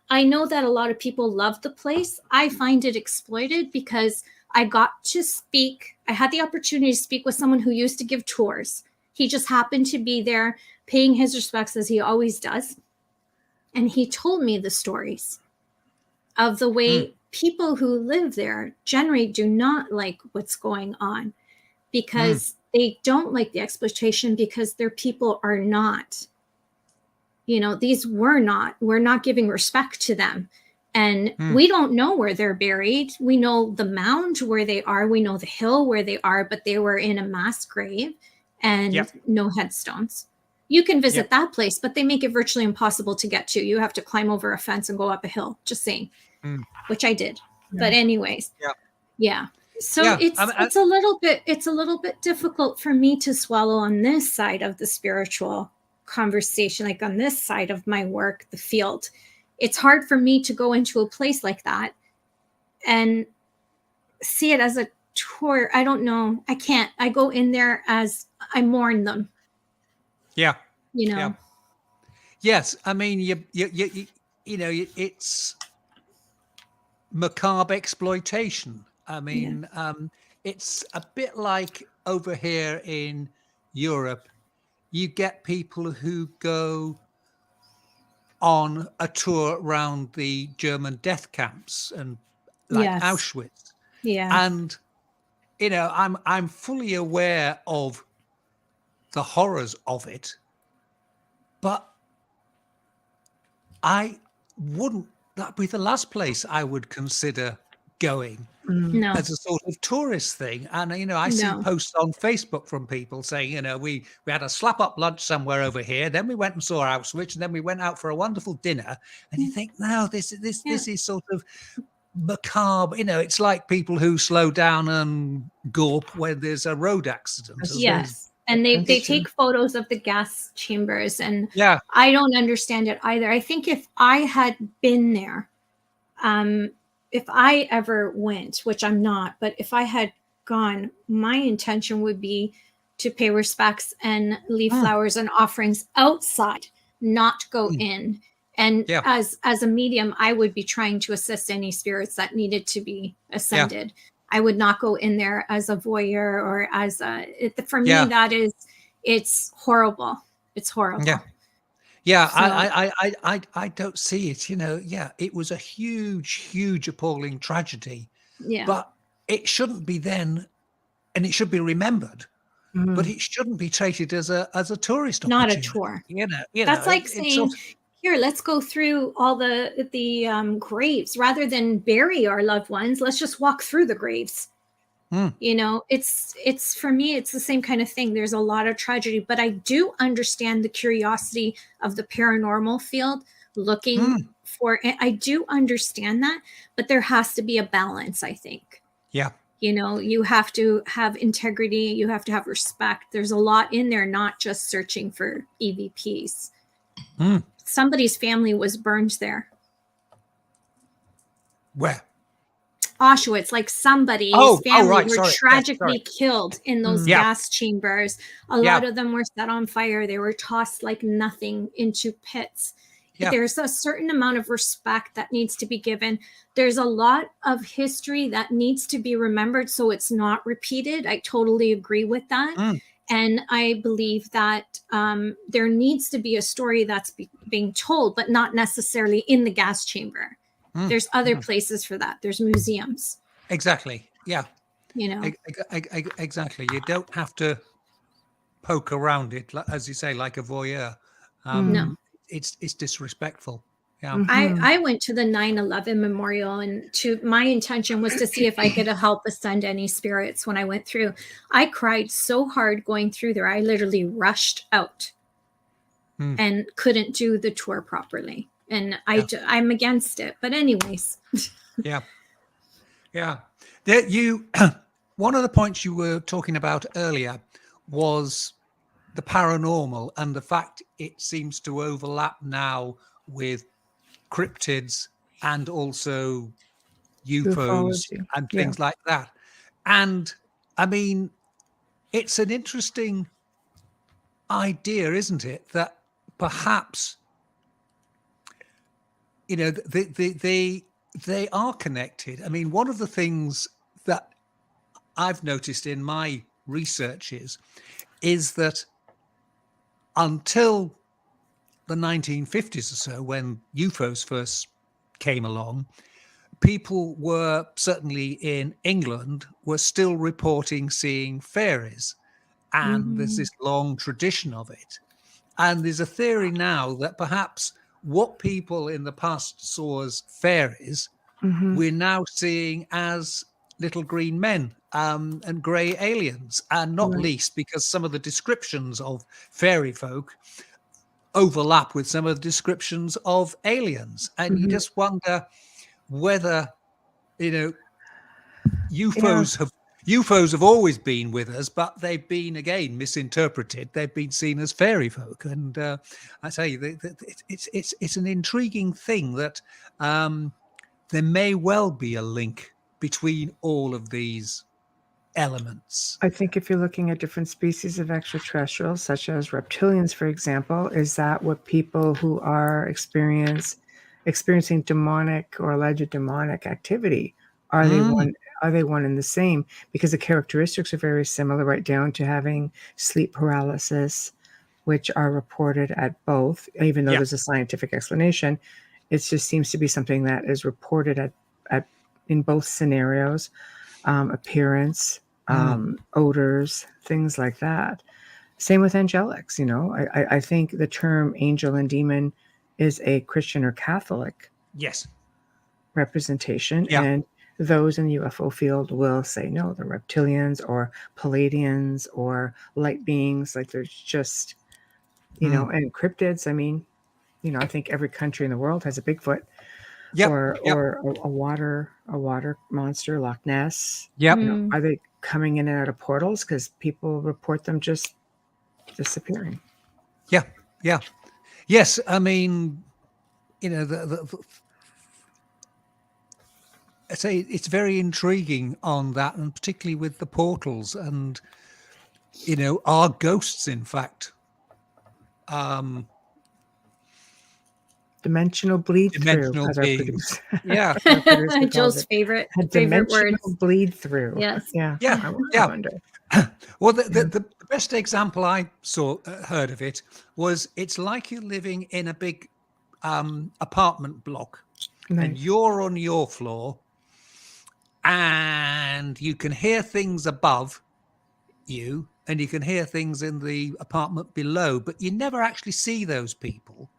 I know that a lot of people love the place. I find it exploited because I got to speak. I had the opportunity to speak with someone who used to give tours. He just happened to be there paying his respects, as he always does. And he told me the stories of the way people who live there generally do not like what's going on, because they don't like the exploitation, because their people are not, we're not giving respect to them. And we don't know where they're buried. We know the mound where they are. We know the hill where they are, but they were in a mass grave and no headstones. You can visit that place, but they make it virtually impossible to get to. You have to climb over a fence and go up a hill. Just saying. which I did. But anyways, yeah. So Yeah, it's a little bit difficult for me to swallow on this side of the spiritual conversation, like on this side of my work, the field. It's hard for me to go into a place like that and see it as a tour. I don't know. I can't. I go in there as I mourn them. Yeah. You know. Yeah. Yes, I mean you know it's macabre exploitation. I mean, it's a bit like over here in Europe. You get people who go on a tour around the German death camps and like Auschwitz. Yeah. And you know, I'm fully aware of the horrors of it, but I wouldn't that be the last place I would consider going as a sort of tourist thing. And you know, I see posts on Facebook from people saying, you know, we had a slap up lunch somewhere over here, then we went and saw Auschwitz, and then we went out for a wonderful dinner. And you think, no, this is sort of macabre. You know, it's like people who slow down and gawp when there's a road accident. Yes. And they take photos of the gas chambers, and I don't understand it either. I think if I had been there, if I ever went, which I'm not, but if I had gone, my intention would be to pay respects and leave flowers and offerings outside, not go in. And as a medium, I would be trying to assist any spirits that needed to be ascended. I would not go in there as a voyeur or as for me, that is, it's horrible. It's horrible. Yeah. So, I don't see it, you know. Yeah, it was a huge, appalling tragedy. Yeah. But it shouldn't be then, and it should be remembered. But it shouldn't be treated as a tourist not opportunity. A tour. You know, that's like saying, here, let's go through all the graves rather than bury our loved ones. Let's just walk through the graves. You know, it's for me, it's the same kind of thing. There's a lot of tragedy, but I do understand the curiosity of the paranormal field looking for it. I do understand that, but there has to be a balance, I think. Yeah. You know, you have to have integrity. You have to have respect. There's a lot in there, not just searching for EVPs. Somebody's family was burned there. Where? Auschwitz, like somebody's family were tragically killed in those gas chambers. A lot of them were set on fire. They were tossed like nothing into pits. There's a certain amount of respect that needs to be given. There's a lot of history that needs to be remembered so it's not repeated. I totally agree with that. And I believe that there needs to be a story that's being told, but not necessarily in the gas chamber. There's other places for that. There's museums. Exactly. Yeah. You know. Exactly. You don't have to poke around it, as you say, like a voyeur. No. It's disrespectful. Yeah. I went to the 9/11 memorial, and my intention was to see if I could help ascend any spirits when I went through. I cried so hard going through there. I literally rushed out and couldn't do the tour properly. And I'm against it. But anyways. Yeah. One of the points you were talking about earlier was the paranormal and the fact it seems to overlap now with cryptids and also UFOs and things like that. And I mean, it's an interesting idea, isn't it? That perhaps, you know, they are connected. I mean, one of the things that I've noticed in my researches is that until the 1950s or so, when UFOs first came along, people were, certainly in England, were still reporting seeing fairies. And there's this long tradition of it. And there's a theory now that perhaps what people in the past saw as fairies, we're now seeing as little green men and grey aliens, and not least because some of the descriptions of fairy folk overlap with some of the descriptions of aliens. And you just wonder whether, UFOs have always been with us, but they've been, again, misinterpreted. They've been seen as fairy folk. And I tell you, it's an intriguing thing that there may well be a link between all of these elements. I think if you're looking at different species of extraterrestrials, such as reptilians, for example, is that what people who are experiencing demonic or alleged demonic activity, are they one and the same? Because the characteristics are very similar, right down to having sleep paralysis, which are reported at both, even though there's a scientific explanation. It just seems to be something that is reported at in both scenarios. Appearance, odors, things like that. Same with angelics. I think the term angel and demon is a Christian or Catholic representation, and those in the UFO field will say no, they're reptilians or Palladians or light beings. Like there's just and cryptids. I mean, I think every country in the world has a Bigfoot. Or a water monster, Loch Ness. Are they coming in and out of portals? Because people report them just disappearing. Yes. I mean, I say it's very intriguing on that, and particularly with the portals, and are ghosts, in fact, dimensional bleed through, as our beings. producer Joel's favorite dimensional word. bleed through. Yes. I wonder. Well, the best example I heard of it was, it's like you're living in a big apartment block, and you're on your floor, and you can hear things above you, and you can hear things in the apartment below, but you never actually see those people.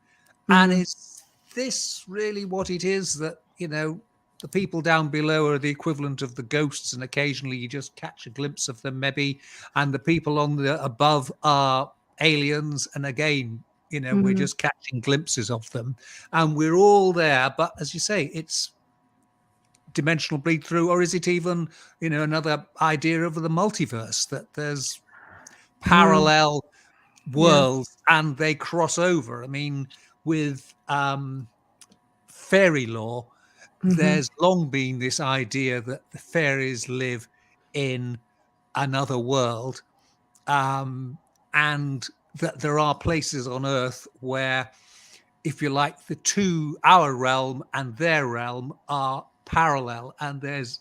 And is this really what it is, that, the people down below are the equivalent of the ghosts, and occasionally you just catch a glimpse of them maybe, and the people on the above are aliens, and again, we're just catching glimpses of them, and we're all there. But as you say, it's dimensional bleed through, or is it even, another idea of the multiverse, that there's parallel worlds and they cross over? I mean, with fairy lore, there's long been this idea that the fairies live in another world, and that there are places on Earth where, if you like, our realm and their realm are parallel, and there's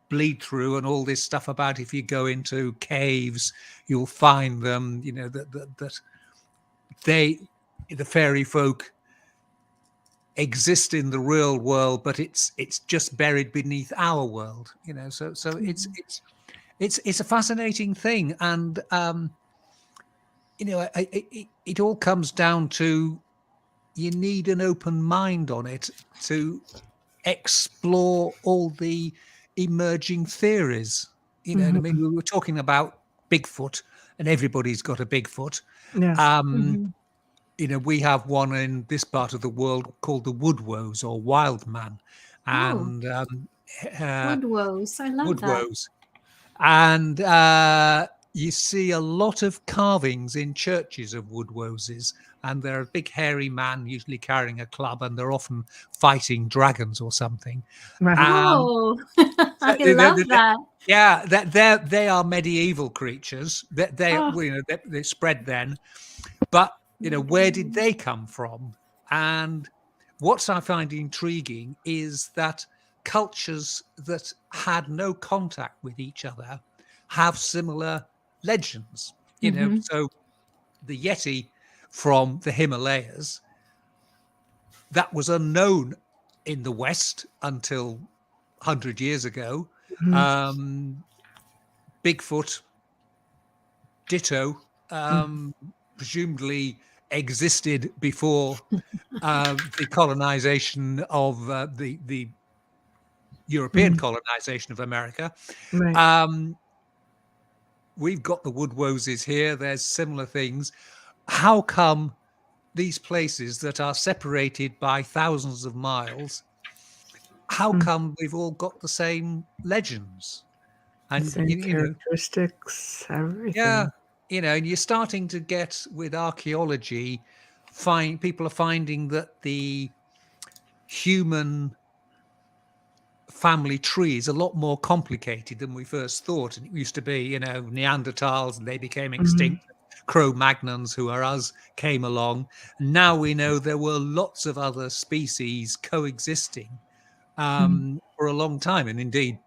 bleed through and all this stuff about, if you go into caves, you'll find them, that the fairy folk exist in the real world, but it's just buried beneath our world, so it's a fascinating thing. And it all comes down to, you need an open mind on it to explore all the emerging theories. I mean, we were talking about Bigfoot, and everybody's got a Bigfoot. We have one in this part of the world called the Woodwoes, or Wild Man, and Woodwoes. I love that. And you see a lot of carvings in churches of Woodwoses, and they're a big hairy man, usually carrying a club, and they're often fighting dragons or something. I love that. Yeah, they are medieval creatures. They spread then, but where did they come from? And what I find intriguing is that cultures that had no contact with each other have similar legends. So the Yeti from the Himalayas, that was unknown in the West until 100 years ago. Bigfoot, ditto, presumably existed before the colonization of the European colonization of America. We've got the Woodwoses here. There's similar things. How come these places that are separated by thousands of miles how come we've all got the same legends? And the same characteristics, everything. Yeah, and you're starting to get with archaeology, people are finding that the human family tree is a lot more complicated than we first thought. And it used to be, Neanderthals, and they became extinct. Cro-Magnons, who are us, came along. Now we know there were lots of other species coexisting for a long time. And indeed,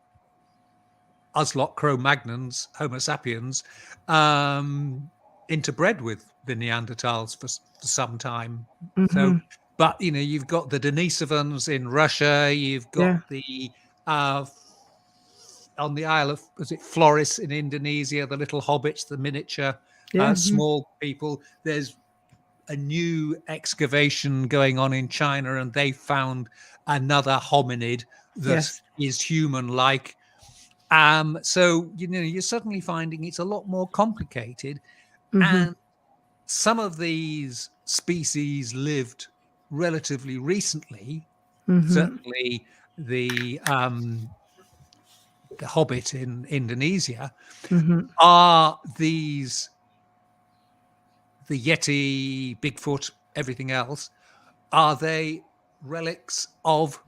us lot Cro-Magnons, Homo sapiens, interbred with the Neanderthals for some time. So, but you've got the Denisovans in Russia. You've got the on the Isle of, was it Flores in Indonesia? The little hobbits, the miniature small people. There's a new excavation going on in China, and they found another hominid that is human-like. So you're suddenly finding it's a lot more complicated, and some of these species lived relatively recently. Certainly, the hobbit in Indonesia are these, the Yeti, Bigfoot, everything else. Are they relics of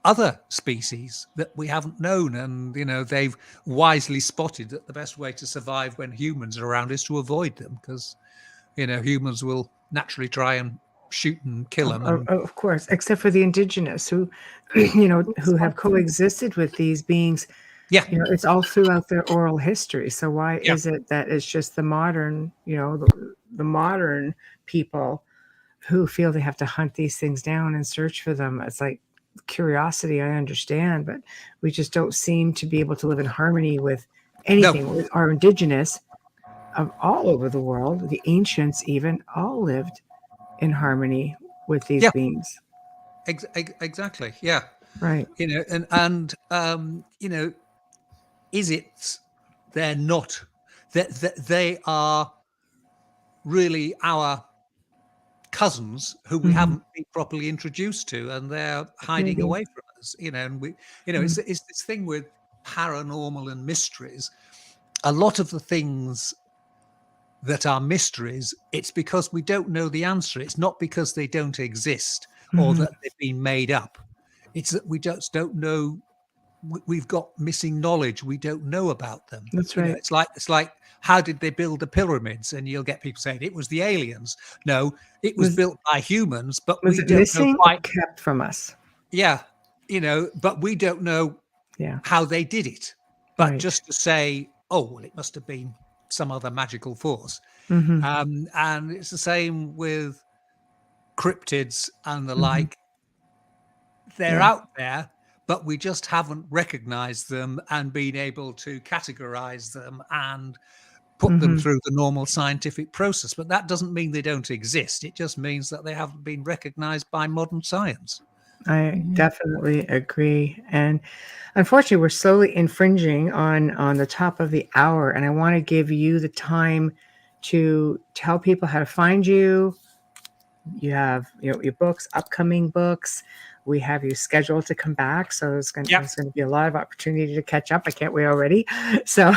other species that we haven't known? And they've wisely spotted that the best way to survive when humans are around is to avoid them, because humans will naturally try and shoot and kill them. Of course, except for the indigenous who who have coexisted with these beings. It's all throughout their oral history. So why is it that it's just the modern, the modern people who feel they have to hunt these things down and search for them? It's like curiosity, I understand, but we just don't seem to be able to live in harmony with anything. With our indigenous of all over the world, the ancients even, all lived in harmony with these beings. Exactly. Yeah. Right. Is it they're not, that they are really our cousins who we haven't been properly introduced to, and they're hiding away from us, and we, it's this thing with paranormal and mysteries. A lot of the things that are mysteries, it's because we don't know the answer. It's not because they don't exist or that they've been made up. It's that we just don't know. We've got missing knowledge. We don't know about them. That's right. It's like how did they build the pyramids? And you'll get people saying it was the aliens. No, it was built by humans, but we don't know quite, kept from us. Yeah, but we don't know how they did it. But just to say, oh well, it must have been some other magical force. And it's the same with cryptids and the like. They're out there, but we just haven't recognized them and been able to categorize them and put them through the normal scientific process. But that doesn't mean they don't exist. It just means that they haven't been recognized by modern science. I definitely agree. And unfortunately, we're slowly infringing on the top of the hour. And I want to give you the time to tell people how to find you. You have your books, upcoming books. We have you scheduled to come back. So there's going to be a lot of opportunity to catch up. I can't wait already. So,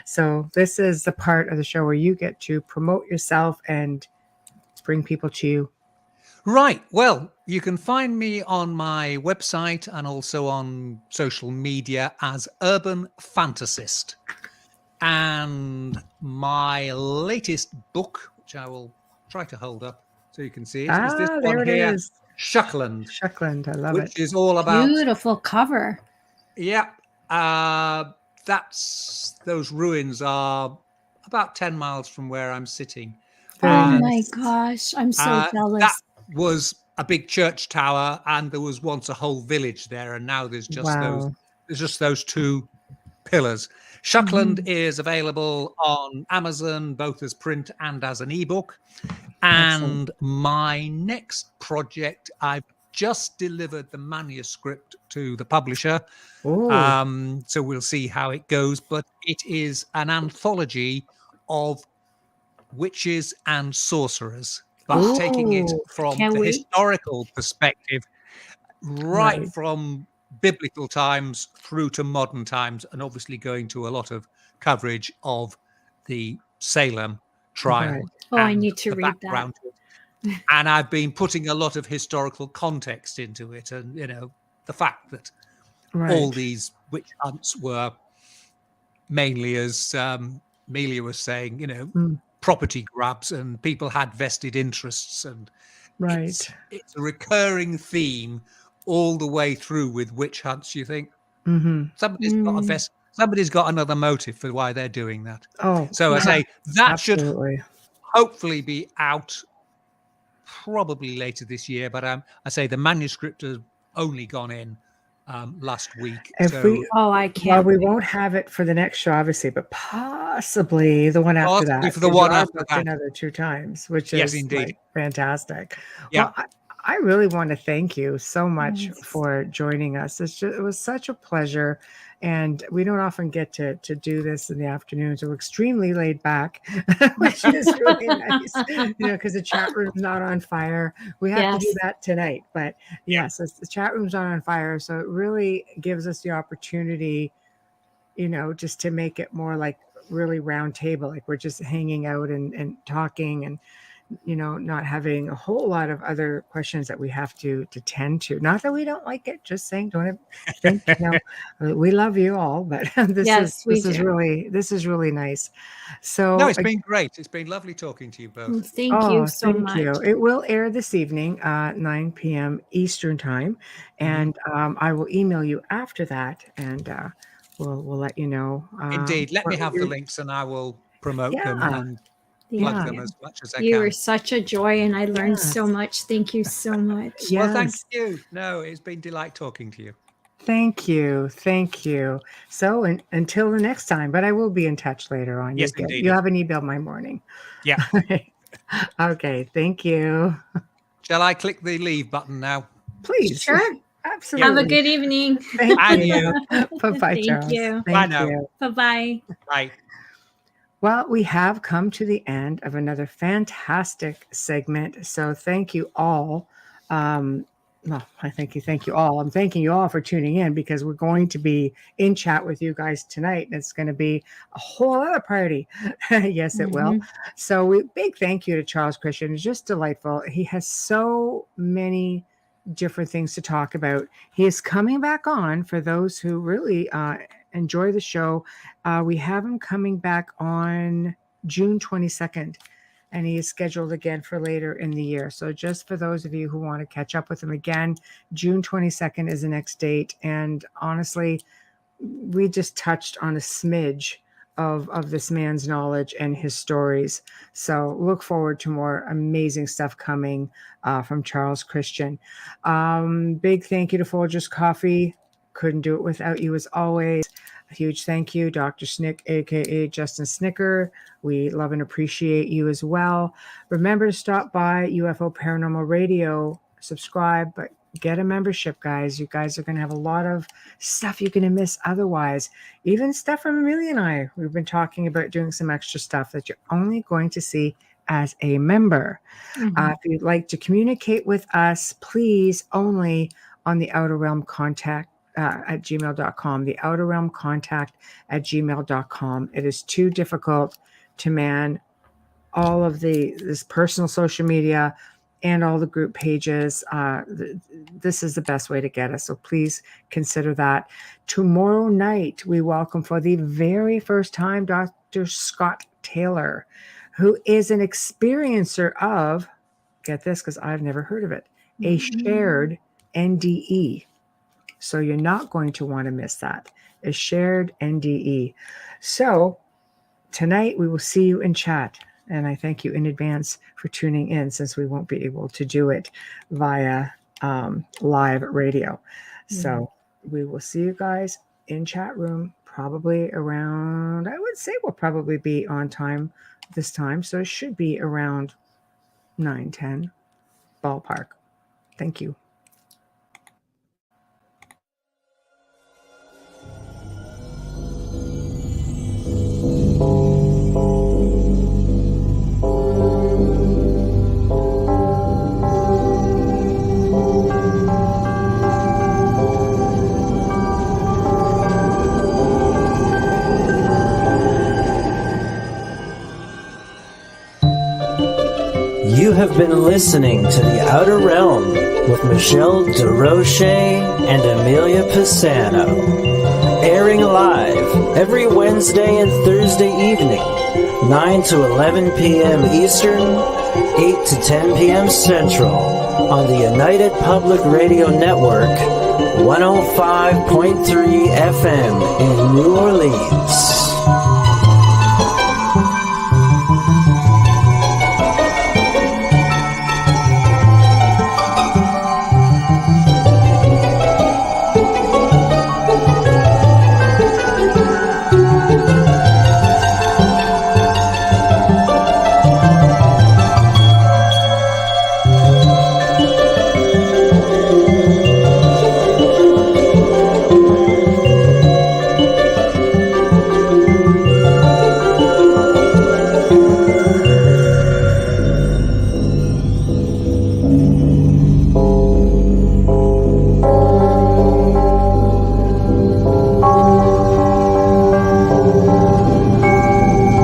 so this is the part of the show where you get to promote yourself and bring people to you. Right. Well, you can find me on my website and also on social media as Urban Fantasist. And my latest book, which I will try to hold up so you can see it, is this one here, is. Shuckland. Shuckland, I love it. Which is all about... Beautiful cover. Yeah. Those ruins are about 10 miles from where I'm sitting. Oh my gosh, I'm so jealous. That was a big church tower, and there was once a whole village there, and now there's just those two pillars. Shuckland is available on Amazon, both as print and as an ebook. And my next project, I've just delivered the manuscript to the publisher. So we'll see how it goes. But it is an anthology of witches and sorcerers, but taking it from the historical perspective, right from biblical times through to modern times, and obviously going to a lot of coverage of the Salem trial. Right. Oh, I need to read that. And I've been putting a lot of historical context into it, and the fact that all these witch hunts were mainly, as Melia was saying, property grabs, and people had vested interests, and it's a recurring theme all the way through with witch hunts. You think somebody's got another motive for why they're doing that. So I say that should hopefully be out probably later this year, but I say the manuscript has only gone in last week. I can't. Well, we won't have it for the next show, obviously, but possibly the one after that. For the one after that, another 2 times, which yes, is indeed, like fantastic. Yeah. Well, I really want to thank you so much for joining us. It was such a pleasure. And we don't often get to do this in the afternoon, so we're extremely laid back, which is really nice, because the chat room's not on fire. We have to do that tonight, but yes, the chat room's not on fire, so it really gives us the opportunity, just to make it more like really round table, like we're just hanging out and talking, and not having a whole lot of other questions that we have to tend to. Not that we don't like it, just saying, don't think, we love you all, but this is really nice. So no, it's been great. It's been lovely talking to you both. Thank you so much. Thank you. It will air this evening, 9 p.m. Eastern time. And I will email you after that, and we'll let you know. Indeed. Let me have the links, and I will promote them and plug them as much as I can. You were such a joy, and I learned so much. Thank you so much. Well, thank you. No, it's been a delight talking to you. Thank you. So until the next time, but I will be in touch later on. Yes, indeed. You have an email my morning. Yeah. Okay. Thank you. Shall I click the leave button now? Please. Sure. Absolutely. Have a good evening. Thank you. Bye-bye, Charles. Thank you. Bye now. Bye-bye. Bye. Well, we have come to the end of another fantastic segment. So thank you all. Thank you all. I'm thanking you all for tuning in, because we're going to be in chat with you guys tonight. And it's going to be a whole other party. Yes, it will. So big thank you to Charles Christian. It's just delightful. He has so many different things to talk about. He is coming back on for those who really enjoy the show. We have him coming back on June 22nd, and he is scheduled again for later in the year. So just for those of you who want to catch up with him again, June 22nd is the next date. And honestly, we just touched on a smidge of this man's knowledge and his stories. So look forward to more amazing stuff coming from Charles Christian. Big thank you to Folgers Coffee. Couldn't do it without you as always. A huge thank you, Dr. Snick, aka Justin Snicker. We love and appreciate you as well. Remember to stop by UFO Paranormal Radio, subscribe, but get a membership, guys. You guys are going to have a lot of stuff you're going to miss otherwise. Even stuff from Amelia and I. We've been talking about doing some extra stuff that you're only going to see as a member. If you'd like to communicate with us, please only on the Outer Realm Contact at gmail.com, the Outer Realm Contact at gmail.com. It is too difficult to man all of this personal social media and all the group pages. This is the best way to get us. So please consider that. Tomorrow night, we welcome for the very first time, Dr. Scott Taylor, who is an experiencer of, get this, because I've never heard of it, a shared NDE. So you're not going to want to miss that. A shared NDE. So tonight we will see you in chat. And I thank you in advance for tuning in, since we won't be able to do it via live radio. So we will see you guys in chat room probably around, I would say we'll probably be on time this time. So it should be around 9:10 ballpark. Thank you. You have been listening to The Outer Realm with Michelle DeRoche and Amelia Pisano. Airing live every Wednesday and Thursday evening, 9 to 11 p.m. Eastern, 8 to 10 p.m. Central, on the United Public Radio Network, 105.3 FM in New Orleans.